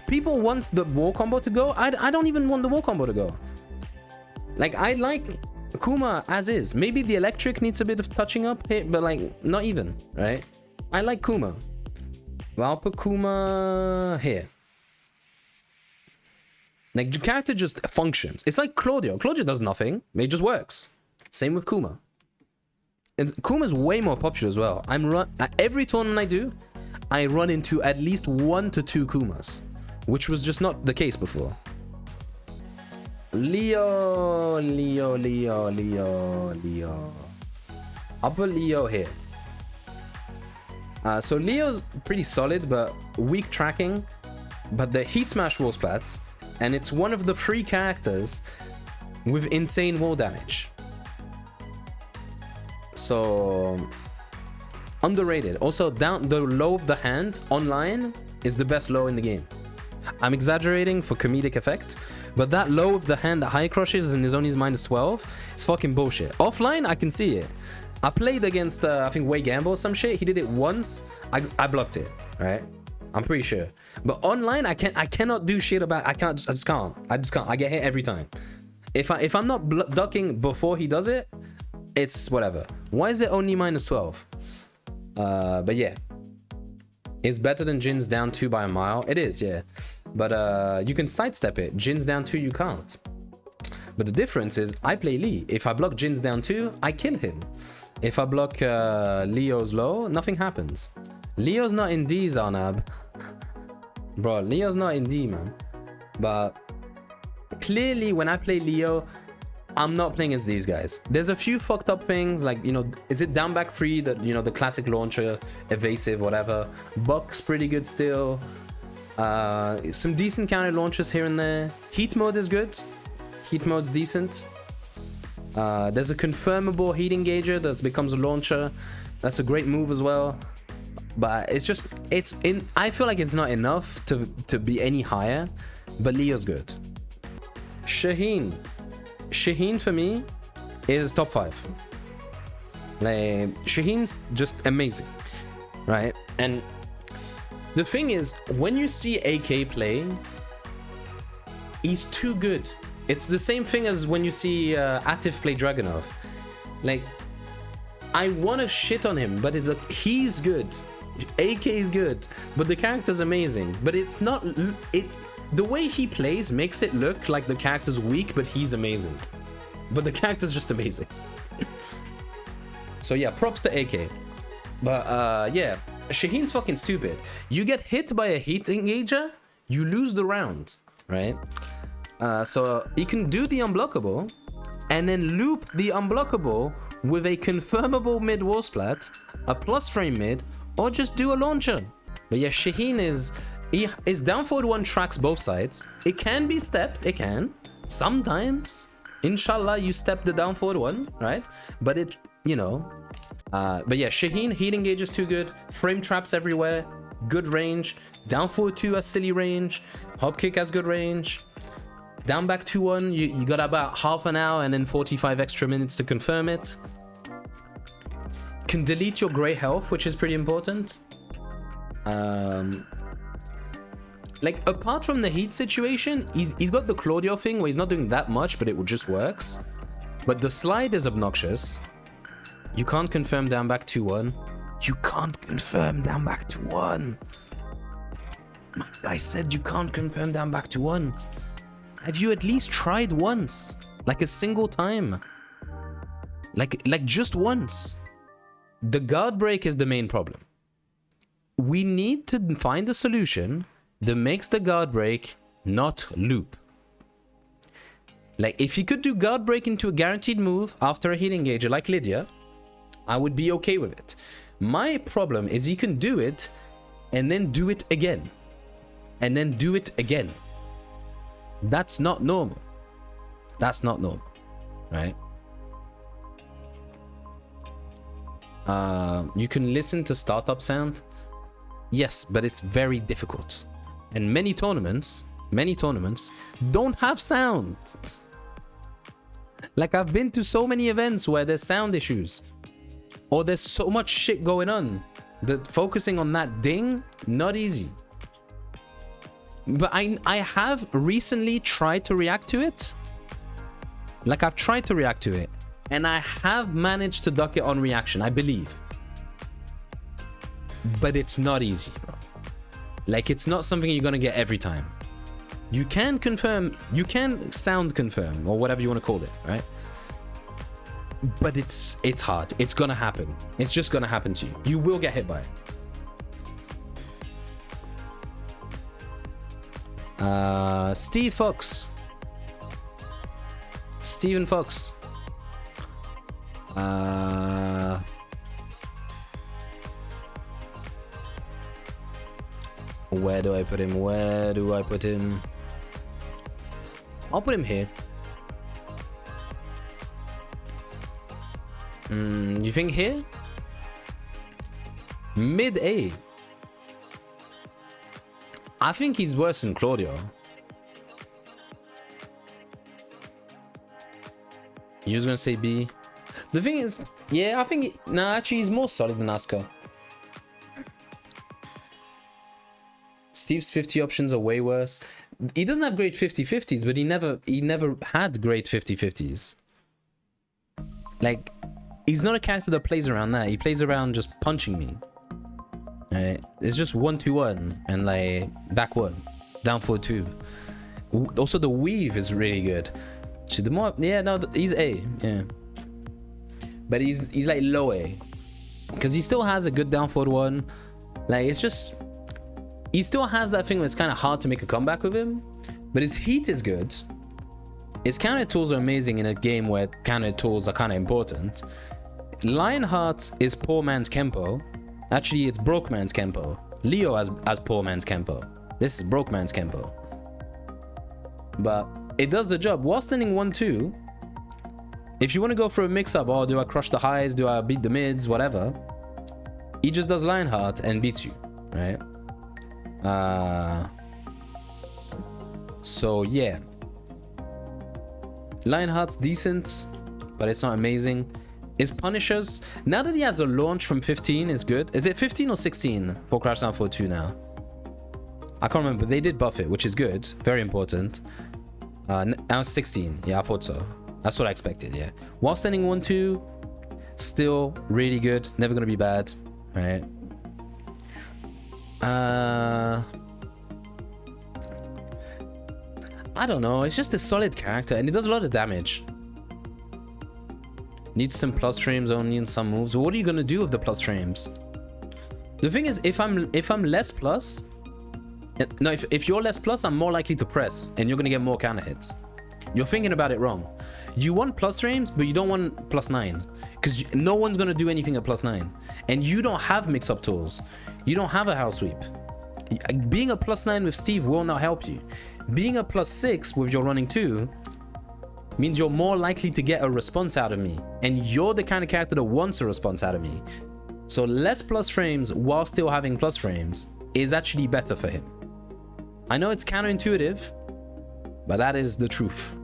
People want the wall combo to go. I don't even want the wall combo to go. Like, I like Akouma as is. Maybe the electric needs a bit of touching up here, but like, not even, right? I like Kuma. Well, I'll put Kuma here. Like, the character just functions. It's like Claudio. Claudio does nothing. It just works. Same with Kuma. And Kuma's way more popular as well. At every tournament I do, I run into at least 1 to 2 Kumas, which was just not the case before. Leo. I'll put Leo here. So Leo's pretty solid, but weak tracking. But the Heat Smash wall splats, and it's one of the 3 characters with insane wall damage. So underrated. Also, down the low of the hand online is the best low in the game. I'm exaggerating for comedic effect, but that low of the hand that high crushes and is only -12, it's fucking bullshit. Offline, I can see it. I played against I think Way Gamble or some shit. He did it once. I blocked it. Right? I'm pretty sure. But online, I cannot do shit about. I just can't. I get hit every time. If I'm not ducking before he does it, it's whatever. Why is it only -12? But yeah, it's better than Jin's down 2 by a mile. It is, yeah. But you can sidestep it. Jin's down 2, you can't. But the difference is, I play Lee. If I block Jin's down 2, I kill him. If I block Leo's low, nothing happens. Leo's not in D, Zarnab. Bro, Leo's not in D, man. But clearly, when I play Leo, I'm not playing as these guys. There's a few fucked up things, like, you know, is it down back 3, that, you know, the classic launcher, evasive, whatever. Buck's pretty good still. Some decent counter launches here and there. Heat mode is good. Heat mode's decent. There's a confirmable heat engager that becomes a launcher. That's a great move as well. But it's just, I feel like it's not enough to be any higher. But Leo's good. Shaheen. Shaheen for me is top 5. Like, Shaheen's just amazing, right? And the thing is, when you see AK play, he's too good. It's the same thing as when you see Atif play Dragunov. Like, I want to shit on him, but it's like, he's good. AK is good, but the character's amazing. But it's not the way he plays makes it look like the character's weak, but he's amazing. But the character's just amazing. So yeah, props to AK. But yeah, Shaheen's fucking stupid. You get hit by a heat engager, you lose the round, right? So he can do the unblockable, and then loop the unblockable with a confirmable mid wall splat, a plus frame mid, or just do a launcher. But yeah, Shaheen is down forward 1 tracks both sides. It can be stepped, it can. Sometimes, inshallah, you step the down forward 1, right? But it, you know. But yeah, Shaheen, heat engage is too good. Frame traps everywhere. Good range. Down forward 2 has silly range. Hop kick has good range. Down back 2-1, you got about half an hour and then 45 extra minutes to confirm it. Can delete your gray health, which is pretty important. Like, apart from the heat situation, he's got the Claudio thing where he's not doing that much, but it just works. But the slide is obnoxious. You can't confirm down back 2-1. You can't confirm down back 2-1. I said you can't confirm down back 2-1. Have you at least tried once? Like a single time? Like just once? The guard break is the main problem. We need to find a solution that makes the guard break not loop. Like, if he could do guard break into a guaranteed move after a heat engager like Lydia, I would be okay with it. My problem is he can do it and then do it again. And then do it again. That's not normal. That's not normal, right? You can listen to startup sound. Yes, but it's very difficult. And many tournaments don't have sound. Like, I've been to so many events where there's sound issues. Or there's so much shit going on that focusing on that ding, not easy. But I have recently tried to react to it. Like, I've tried to react to it. And I have managed to duck it on reaction, I believe. But it's not easy, bro. Like, it's not something you're gonna get every time. You can confirm, you can sound confirm, or whatever you want to call it, right? But it's hard. It's gonna happen. It's just gonna happen to you. You will get hit by it. Steve Fox. Steven Fox. Where do I put him? Where do I put him? I'll put him here. You think here? Mid A. I think he's worse than Claudio. You was gonna say B. The thing is, yeah, I think actually he's more solid than Asuka. Steve's 50 options are way worse. He doesn't have great 50-50s, but he never had great 50-50s. Like, he's not a character that plays around that. He plays around just punching me. Right? It's just 1-2-1 and like back 1, down 4-2. Also, the weave is really good. The more, yeah, no, he's A, yeah. But he's like low A, because he still has a good down forward 1. Like, it's just, he still has that thing where it's kind of hard to make a comeback with him. But his heat is good. His counter tools are amazing in a game where counter tools are kind of important. Lionheart is poor man's Kempo. Actually, it's broke man's Kempo. Leo has poor man's Kempo. This is broke man's Kempo. But it does the job. While standing 1-2, if you want to go for a mix-up, or do I crush the highs, do I beat the mids, whatever, he just does Lionheart and beats you, right? So yeah, Lionheart's decent, but it's not amazing. His Punishers, now that he has a launch from 15, is good. Is it 15 or 16 for Crashdown 4-2 now? I can't remember. They did buff it, which is good. Very important. Now it's 16. Yeah, I thought so. That's what I expected, yeah. While standing 1-2, still really good. Never gonna be bad. All right. I don't know. It's just a solid character, and it does a lot of damage. Needs some plus frames only in some moves. But what are you gonna do with the plus frames? The thing is, if I'm less plus, no, if you're less plus, I'm more likely to press, and you're gonna get more counter hits. You're thinking about it wrong. You want plus frames, but you don't want +9, because no one's gonna do anything at +9, and you don't have mix-up tools. You don't have a house sweep. Being a +9 with Steve will not help you. Being a +6 with your running 2 means you're more likely to get a response out of me, and you're the kind of character that wants a response out of me. So less plus frames while still having plus frames is actually better for him. I know it's counterintuitive, but that is the truth.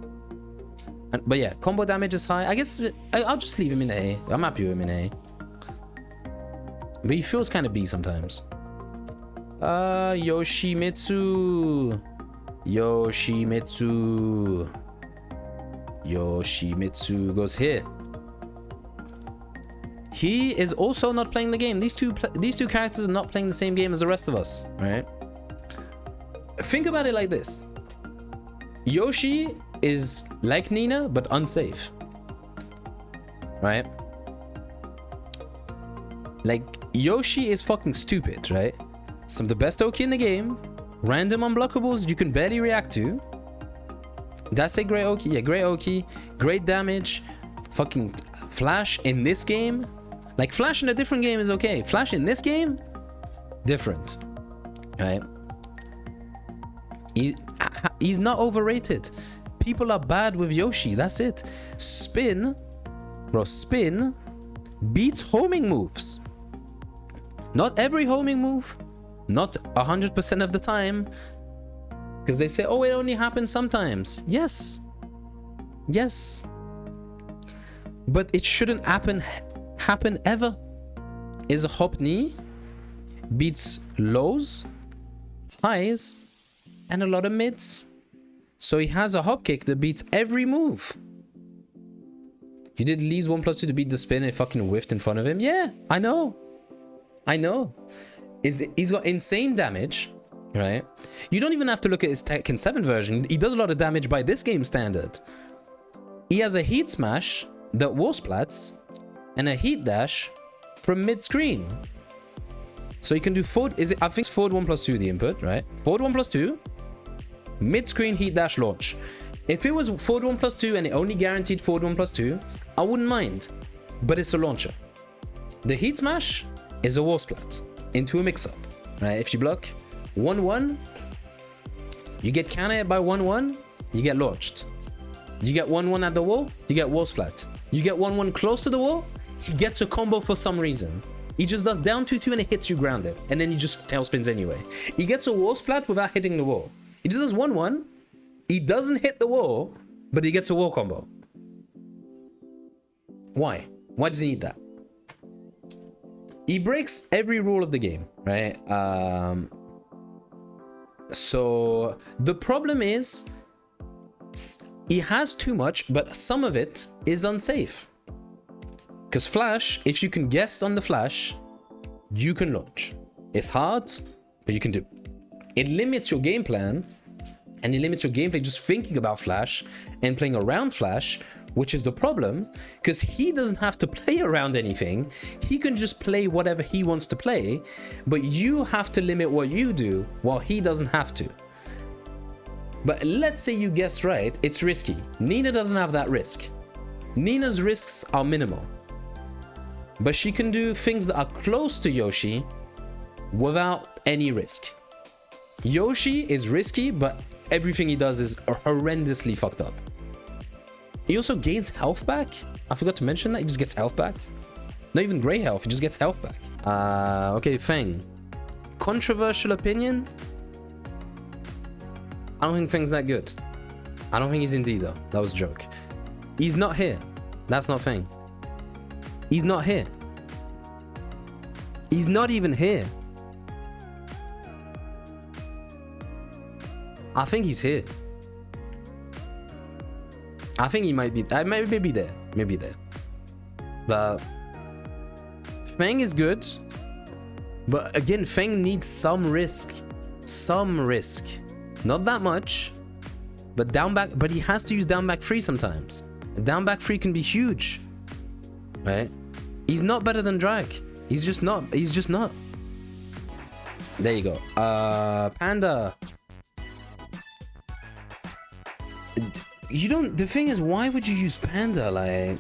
But yeah, combo damage is high. I guess I'll just leave him in A. I'm happy with him in A. But he feels kind of B sometimes. Yoshimitsu. Yoshimitsu goes here. He is also not playing the game. These two characters are not playing the same game as the rest of us, right? Think about it like this. Yoshi is like Nina, but unsafe, right? Like, Yoshi is fucking stupid, right? Some of the best Oki in the game, Random unblockables you can barely react to. That's a great Oki. Yeah, great Oki. Great damage. Fucking Flash in this game. Like, Flash in a different game is okay. Flash in this game, different. Right? He's not overrated. People are bad with Yoshi. That's it. Spin, bro, spin beats homing moves. Not every homing move. Not 100% of the time. Because they say, oh, it only happens sometimes. Yes. Yes. But it shouldn't happen ever. Is a hop knee, beats lows, highs, and a lot of mids. So he has a hop kick that beats every move. You did Lee's 1+2 to beat the spin and it fucking whiffed in front of him. Yeah, I know. I know. He's got insane damage, right? You don't even have to look at his Tekken 7 version. He does a lot of damage by this game standard. He has a heat smash that wall splats and a heat dash from mid-screen. So you can do forward, I think it's forward 1+2 the input, right? Forward 1+2, mid-screen heat dash launch. If it was forward 1+2 and it only guaranteed forward 1+2, I wouldn't mind, but it's a launcher. The heat smash is a wall splat into a mix-up, right? If you block 1-1, you get countered by 1-1, you get launched. You get 1-1 at the wall, you get wall splat. You get 1-1 close to the wall, he gets a combo for some reason. He just does down 2-2 and it hits you grounded, and then he just tail spins anyway. He gets a wall splat without hitting the wall. He just does 1-1, he doesn't hit the wall, but he gets a wall combo. Why? Why does he need that? He breaks every rule of the game, right? So the problem is he has too much, but some of it is unsafe. Because Flash, if you can guess on the Flash, you can launch. It's hard, but you can do. It limits your game plan, and it limits your gameplay just thinking about Flash and playing around Flash, which is the problem, because he doesn't have to play around anything. He can just play whatever he wants to play, but you have to limit what you do while he doesn't have to. But let's say you guess right, it's risky. Nina doesn't have that risk. Nina's risks are minimal. But she can do things that are close to Yoshi without any risk. Yoshi is risky, but everything he does is horrendously fucked up. He also gains health back. I forgot to mention that. He just gets health back. Not even gray health, he just gets health back. Okay, Feng. Controversial opinion? I don't think Feng's that good. I don't think he's in D though. That was a joke. He's not here. That's not Feng. He's not here. He's not even here. I think he's here. I think he might be. Maybe there. Maybe there. But Feng is good. But again, Feng needs some risk. Some risk. Not that much. But down back. But he has to use down back free sometimes. Down back free can be huge. Right? He's not better than Drag. He's just not. He's just not. There you go. Panda. You don't. The thing is, why would you use Panda? Like,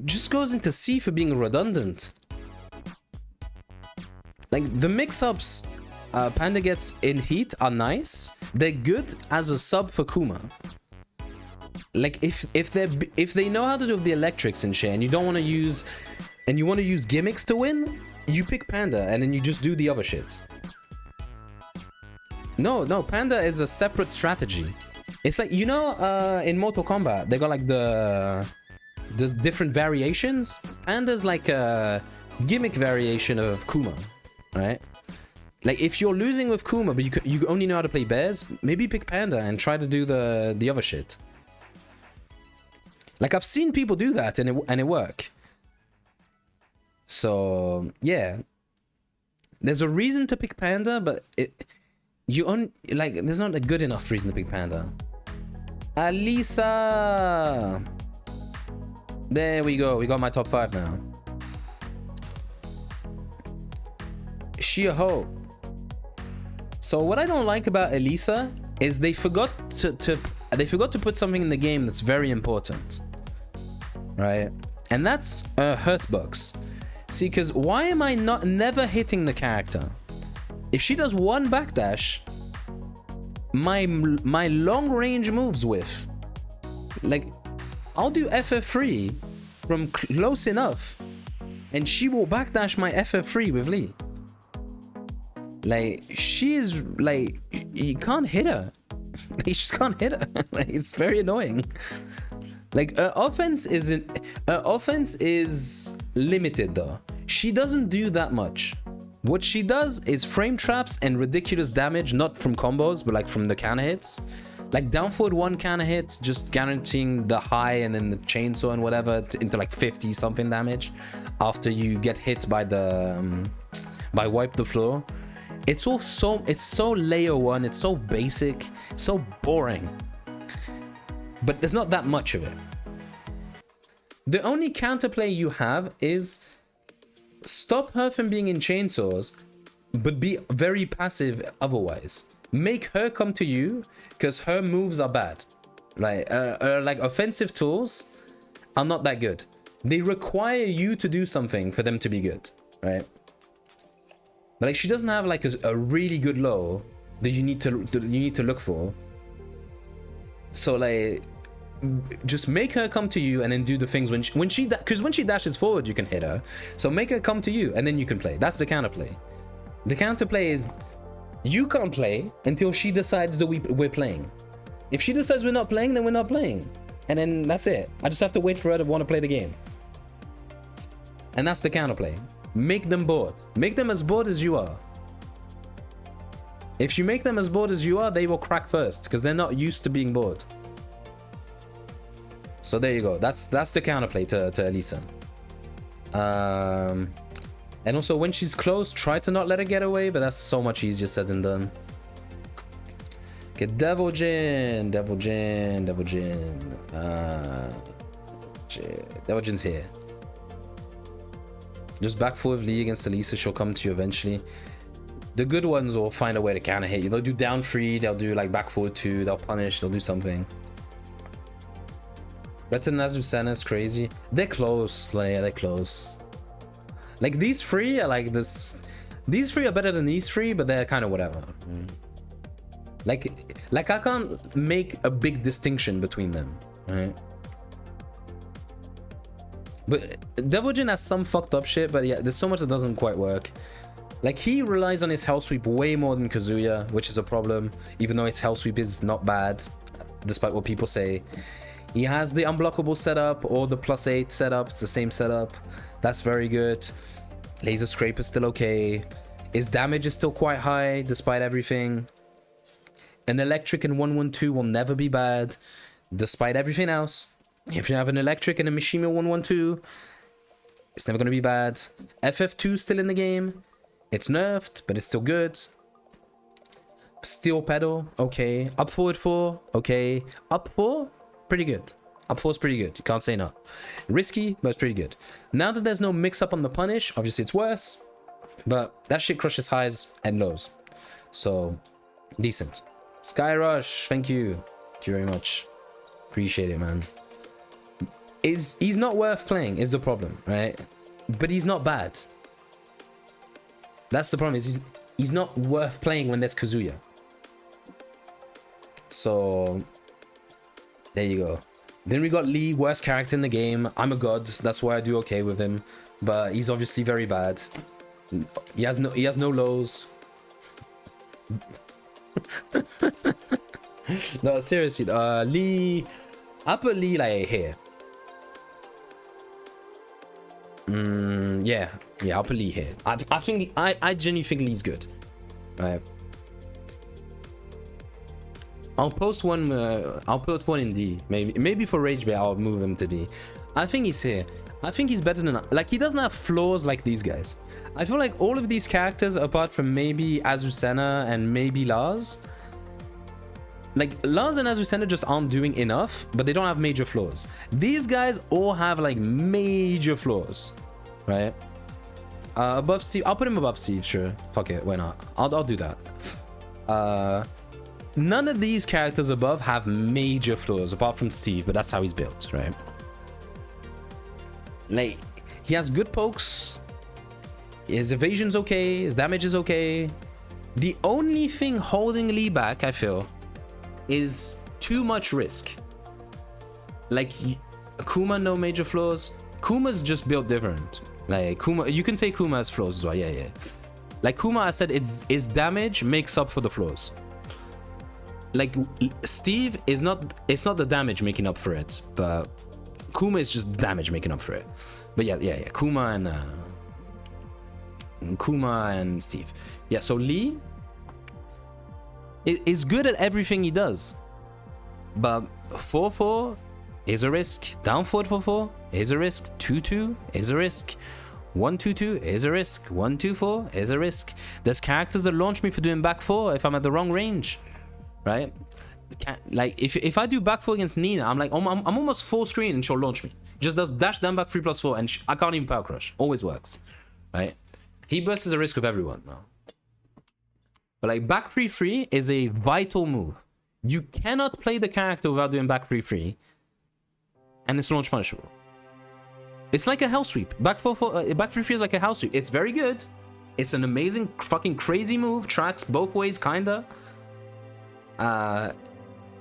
just goes into C for being redundant. Like, the mix-ups Panda gets in Heat are nice. They're good as a sub for Kuma. Like, if they know how to do the electrics and shit, and you don't want to use, and you want to use gimmicks to win, you pick Panda and then you just do the other shit. No, Panda is a separate strategy. It's like, you know, in Mortal Kombat, they got like the different variations. Panda's like a gimmick variation of Kuma, right? Like, if you're losing with Kuma, but you only know how to play bears, maybe pick Panda and try to do the other shit. Like, I've seen people do that and it work. So yeah, there's a reason to pick Panda, but there's not a good enough reason to pick Panda. Alisa, there we go. We got my top 5 now. She a hoe. So what I don't like about Elisa is they forgot to put something in the game that's very important, right? And that's hurt bugs. See, because why am I never hitting the character? If she does one backdash, my long range moves with, like, I'll do FF3 from close enough, and she will backdash my FF3 with Lee. Like, she is like, you can't hit her. You just can't hit her. Like, it's very annoying. Like, her offense is limited though. She doesn't do that much. What she does is frame traps and ridiculous damage, not from combos, but like from the counter hits. Like down forward 1 counter hits, just guaranteeing the high and then the chainsaw and whatever into like 50 something damage after you get hit by the by wipe the floor. It's so layer 1, it's so basic, so boring. But there's not that much of it. The only counterplay you have is stop her from being in chainsaws, but be very passive otherwise. Make her come to you, because her moves are bad. Like offensive tools are not that good. They require you to do something for them to be good, right? But like, she doesn't have like a really good low that you need to look for. So like, just make her come to you and then do the things when she dashes forward, you can hit her. So make her come to you and then you can play. That's the counterplay. The counterplay is you can't play until she decides that we're playing. If she decides we're not playing, then we're not playing, and then that's it. I just have to wait for her to want to play the game. And that's the counterplay. Make them bored. Make them as bored as you are. If you make them as bored as you are, they will crack first because they're not used to being bored. So there you go. That's the counterplay to Elisa. And also when she's close, try to not let her get away, but that's so much easier said than done. Okay, Devil Jin. Devil Jin's here. Just back forward Lee against Elisa, she'll come to you eventually. The good ones will find a way to counter hit you. They'll do down 3, they'll do like back forward 2, they'll punish, they'll do something. Better than Azucena is crazy. They're close, like, yeah, they're close. Like these 3 are like this. These 3 are better than these 3, but they're kind of whatever. Like I can't make a big distinction between them, right? But Devil Jin has some fucked up shit, but yeah, there's so much that doesn't quite work. Like, he relies on his hell sweep way more than Kazuya, which is a problem, even though his hell sweep is not bad, despite what people say. He has the unblockable setup or the +8 setup. It's the same setup. That's very good. Laser scrape is still okay. His damage is still quite high, despite everything. An electric and 112 will never be bad, despite everything else. If you have an electric and a Mishima 112, it's never going to be bad. FF2 still in the game. It's nerfed, but it's still good. Steel pedal, okay. Up forward 4, okay. Up 4, pretty good. Up 4 is pretty good. You can't say no. Risky, but it's pretty good. Now that there's no mix up on the punish, obviously it's worse. But that shit crushes highs and lows. So, decent. Sky Rush, thank you. Thank you very much. Appreciate it, man. He's not worth playing is the problem, right? But he's not bad. That's the problem, is he's not worth playing when there's Kazuya. So there you go. Then we got Lee, worst character in the game. I'm a god, that's why I do okay with him. But he's obviously very bad. He has no lows. No, seriously, Lee, I put Lee like here. Yeah, I'll put Lee here. I think I genuinely think Lee's good. Right. I'll post one. I'll put one in D. Maybe for Rage Bay I'll move him to D. I think he's here. I think he's better than, like, he doesn't have flaws like these guys. I feel like all of these characters, apart from maybe Azucena and maybe Lars, like Lars and Azucena just aren't doing enough, but they don't have major flaws. These guys all have like major flaws, right? Above Steve, I'll put him above Steve, sure. Fuck it, why not? I'll do that. None of these characters above have major flaws apart from Steve, but that's how he's built, right? Like, he has good pokes, his evasion's okay, his damage is okay. The only thing holding Lee back, I feel, is too much risk. Like, Akouma, no major flaws. Kuma's just built different. Like, Kuma, you can say Kuma has flaws as well, yeah. Like Kuma, I said, its damage makes up for the flaws. Like, Steve is not, it's not the damage making up for it, but Kuma is just damage making up for it. But yeah, Kuma and Steve. Yeah, so Lee is good at everything he does, but 4-4 is a risk. Down forward 4-4 is a risk. 2-2 is a risk. 1-2-2 is a risk. 1-2-4 is a risk. There's characters that launch me for doing back 4 if I'm at the wrong range, right? Like, if I do back 4 against Nina, I'm like, I'm almost full screen and she'll launch me. Just does dash down back 3+4 and I can't even power crush. Always works, right? He burst is a risk of everyone now. But like, back 3-3 is a vital move. You cannot play the character without doing back 3-3, and it's launch punishable. It's like a hell sweep. Back 3-3 is like a hell sweep. It's very good. It's an amazing fucking crazy move. Tracks both ways, kinda.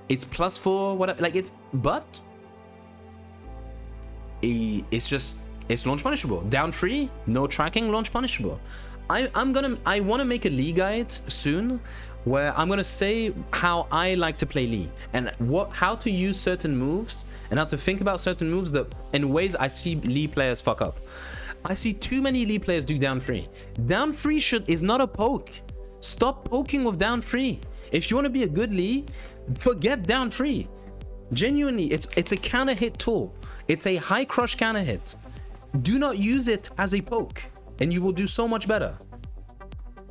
It's +4, whatever. Like, it's, but it's launch punishable. Down 3, no tracking, launch punishable. I want to make a Lee guide soon where I'm gonna say how I like to play Lee and how to use certain moves and how to think about certain moves that in ways I see Lee players fuck up. I see too many Lee players do down 3. Down 3 is not a poke. Stop poking with down 3. If you want to be a good Lee, forget down 3. Genuinely, it's a counter hit tool. It's a high crush counter hit. Do not use it as a poke, and you will do so much better.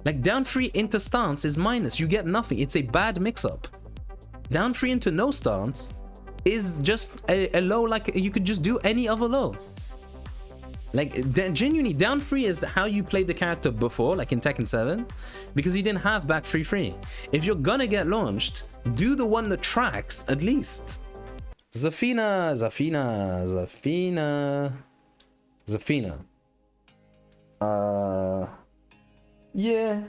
Like, down 3 into stance is minus. You get nothing. It's a bad mix-up. Down 3 into no stance is just a low, like you could just do any other low. Like, genuinely, down 3 is how you played the character before, like in Tekken 7, because he didn't have back 3-3. If you're gonna get launched, do the one that tracks at least. Zafina. Yeah.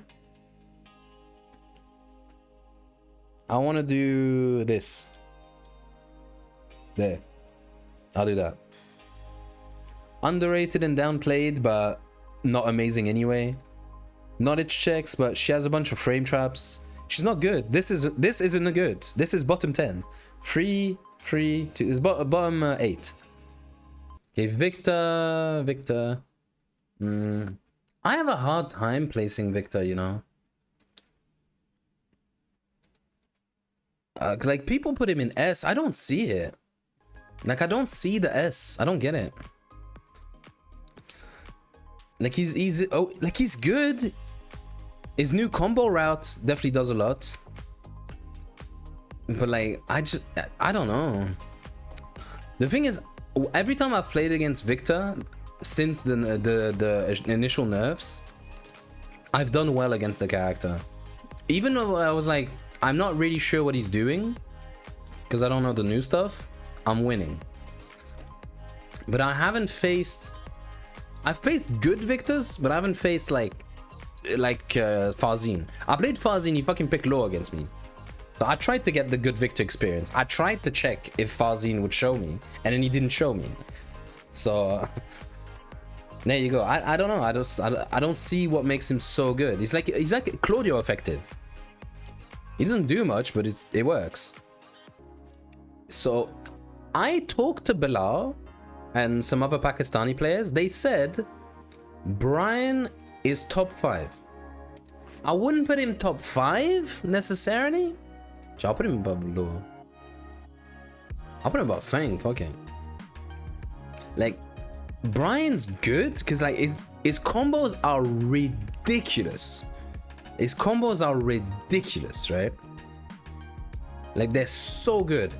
I want to do this. There. I'll do that. Underrated and downplayed, but not amazing anyway. Knowledge checks, but she has a bunch of frame traps. She's not good. This isn't good. This is bottom 10. 3, 2. This is bottom 8. Okay, Victor. I have a hard time placing Victor, you know. Like, people put him in S. I don't see it. Like, I don't see the S. I don't get it. Like, he's good. His new combo route definitely does a lot. But like, I don't know. The thing is, every time I've played against Victor since the initial nerfs, I've done well against the character. Even though I was like, I'm not really sure what he's doing because I don't know the new stuff, I'm winning. But I've faced good Victors, but I haven't faced like Farzin. I played Farzin, he fucking picked low against me. So I tried to get the good Victor experience. I tried to check if Farzin would show me, and then he didn't show me. So there you go. I don't know. I don't see what makes him so good. He's like Claudio effective. He doesn't do much, but it works. So I talked to Bilal and some other Pakistani players. They said Brian is top 5. I wouldn't put him top 5 necessarily. I'll put him above low. I'll put him above Fang. Fuck it. Like, Brian's good because like his combos are ridiculous. His combos are ridiculous, right? Like, they're so good.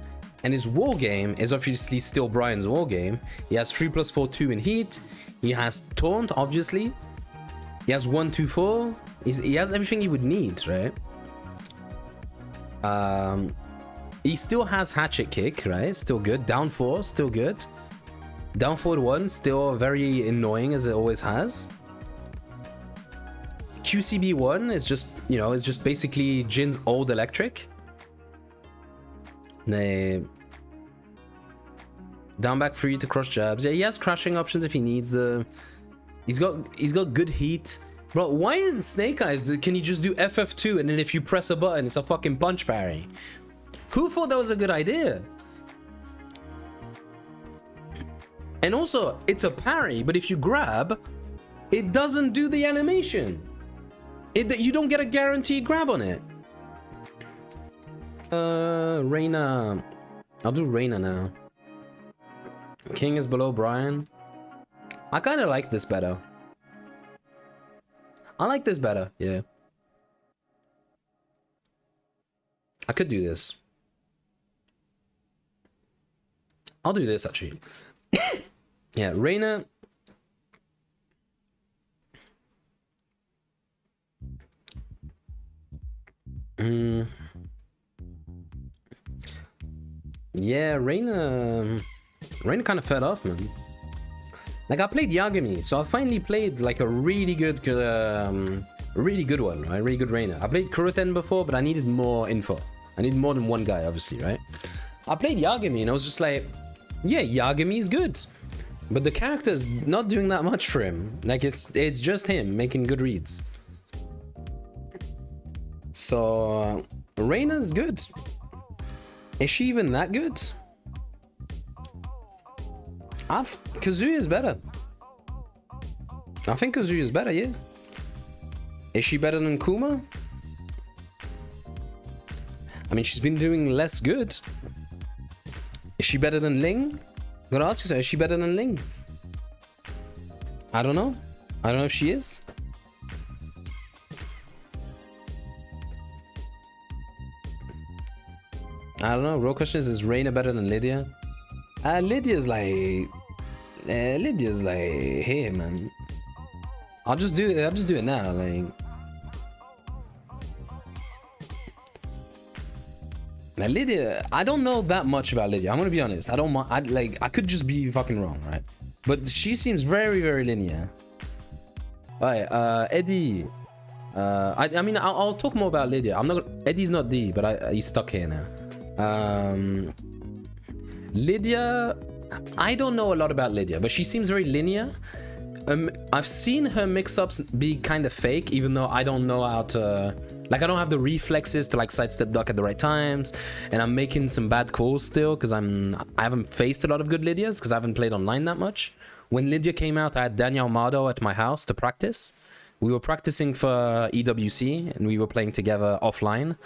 And his war game is obviously still Brian's war game. He has 3+4 in heat. He has taunt, obviously. He has 1-2-4. He has everything he would need, right? He still has hatchet kick, right? Still good. Down 4, still good. Down forward 1, still very annoying as it always has. QCB 1 is just, you know, it's just basically Jin's old electric. Down back 3 to cross jabs. Yeah, he has crashing options if he needs them. He's got good heat. Bro, why in Snake Eyes can you just do FF2 and then if you press a button, it's a fucking punch parry? Who thought that was a good idea? And also, it's a parry, but if you grab, it doesn't do the animation. You don't get a guaranteed grab on it. Reina. I'll do Reina now. King is below Brian. I kind of like this better. I like this better, yeah. I could do this. I'll do this, actually. Yeah, Reina. Yeah, Reina kind of fed off, man. Like, I played Yagami, so I finally played like a really good one, right? Really good Reina. I played Kuruten before, but I needed more info. I need more than one guy, obviously, right? I played Yagami, and I was just like, yeah, Yagami's good, but the character's not doing that much for him. Like, it's just him making good reads. So Reina's good. Is she even that good? Kazuya's better. I think Kazuya's better, yeah. Is she better than Kuma? I mean, she's been doing less good. Is she better than Ling? Gotta ask yourself, is she better than Ling? I don't know. I don't know if she is. I don't know. Real question is Reina better than Lydia? Lydia's like, hey man. I'll just do it now. Like, now Lydia, I don't know that much about Lydia. I'm gonna be honest. I could just be fucking wrong, right? But she seems very, very linear. Alright, Eddie. I mean, I'll talk more about Lydia. Eddie's not D, but he's stuck here now. Lydia, I don't know a lot about Lydia, but she seems very linear. I've seen her mix-ups be kind of fake, even though I don't know how to... Like, I don't have the reflexes to, like, sidestep duck at the right times, and I'm making some bad calls still, because I haven't faced a lot of good Lydias, because I haven't played online that much. When Lydia came out, I had Daniel Mado at my house to practice. We were practicing for EWC, and we were playing together offline.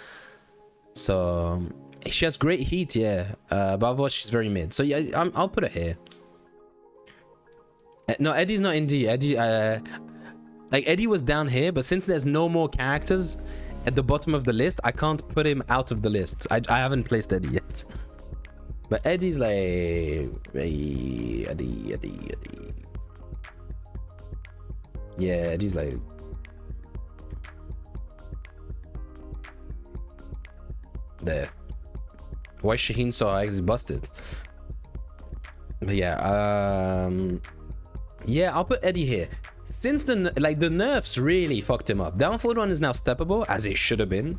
So... She has great heat, yeah, but otherwise she's very mid. So yeah, I'll put her here. No, Eddie's not in D. Eddie, like Eddie was down here, but since there's no more characters at the bottom of the list, I can't put him out of the list. I haven't placed Eddie yet. But Eddie's like, hey, Eddie. Yeah, Eddie's like. There. Why Shaheen saw X is busted. But yeah, yeah, I'll put Eddie here. Since the nerfs really fucked him up. Down forward 1 is now steppable, as it should have been.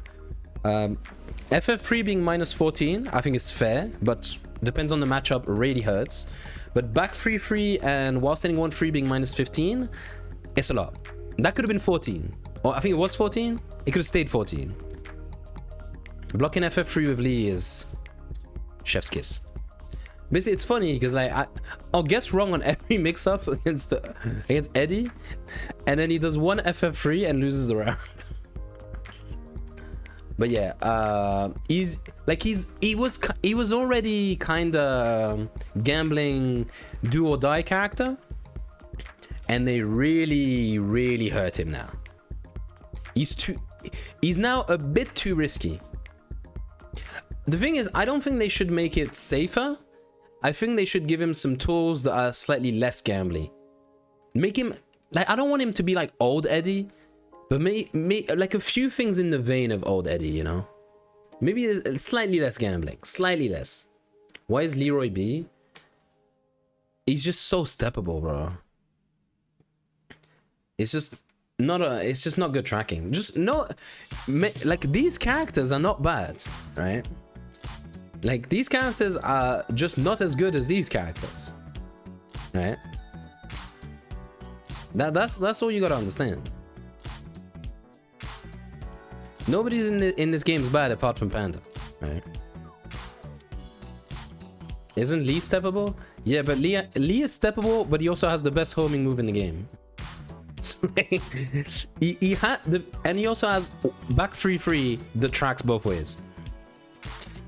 FF3 being -14, I think is fair, but depends on the matchup, really hurts. But back 3-3 and while standing 1-3 being -15, it's a lot. That could have been 14. Or I think it was 14. It could have stayed 14. Blocking FF3 with Lee is chef's kiss. Basically, it's funny because like I'll guess wrong on every mix-up against Eddie, and then he does one FF3 and loses the round. But yeah, he was already kind of gambling do or die character, and they really hurt him now. He's now a bit too risky. The thing is, I don't think they should make it safer. I think they should give him some tools that are slightly less gambly. Make him like, I don't want him to be like old Eddie, but make like a few things in the vein of old Eddie, you know? Maybe slightly less gambling. Slightly less. Why is Leroy B? He's just so steppable, bro. It's just not good tracking. Just no, like these characters are not bad, right? Like these characters are just not as good as these characters, right? That's all you gotta understand. Nobody's in this game is bad apart from Panda, right? Isn't Lee steppable? Yeah, but Lee is steppable, but he also has the best homing move in the game. So, he had the, and he also has back 3-3 that tracks both ways.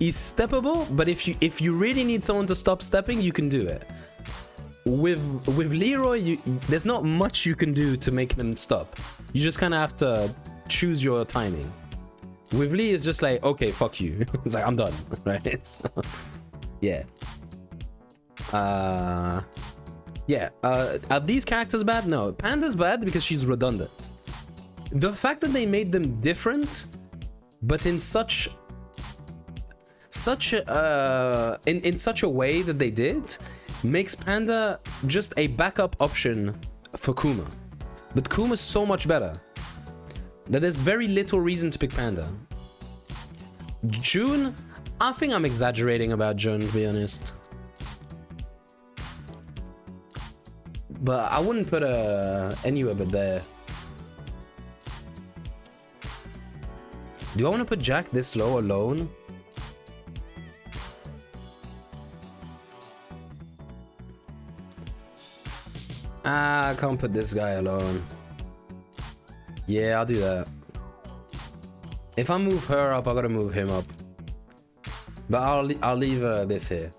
He's steppable, but if you really need someone to stop stepping, you can do it. With Leroy, there's not much you can do to make them stop. You just kind of have to choose your timing. With Lee, it's just like, okay, fuck you. It's like, I'm done, right? So, yeah. Yeah, are these characters bad? No, Panda's bad because she's redundant. The fact that they made them different, but in such a way that they did, makes Panda just a backup option for Kuma. But Kuma's so much better that there's very little reason to pick Panda. June, I think I'm exaggerating about June, to be honest. But I wouldn't put her anywhere but there. Do I want to put Jack this low alone? I can't put this guy alone. Yeah, I'll do that. If I move her up, I gotta move him up. But I'll leave this here.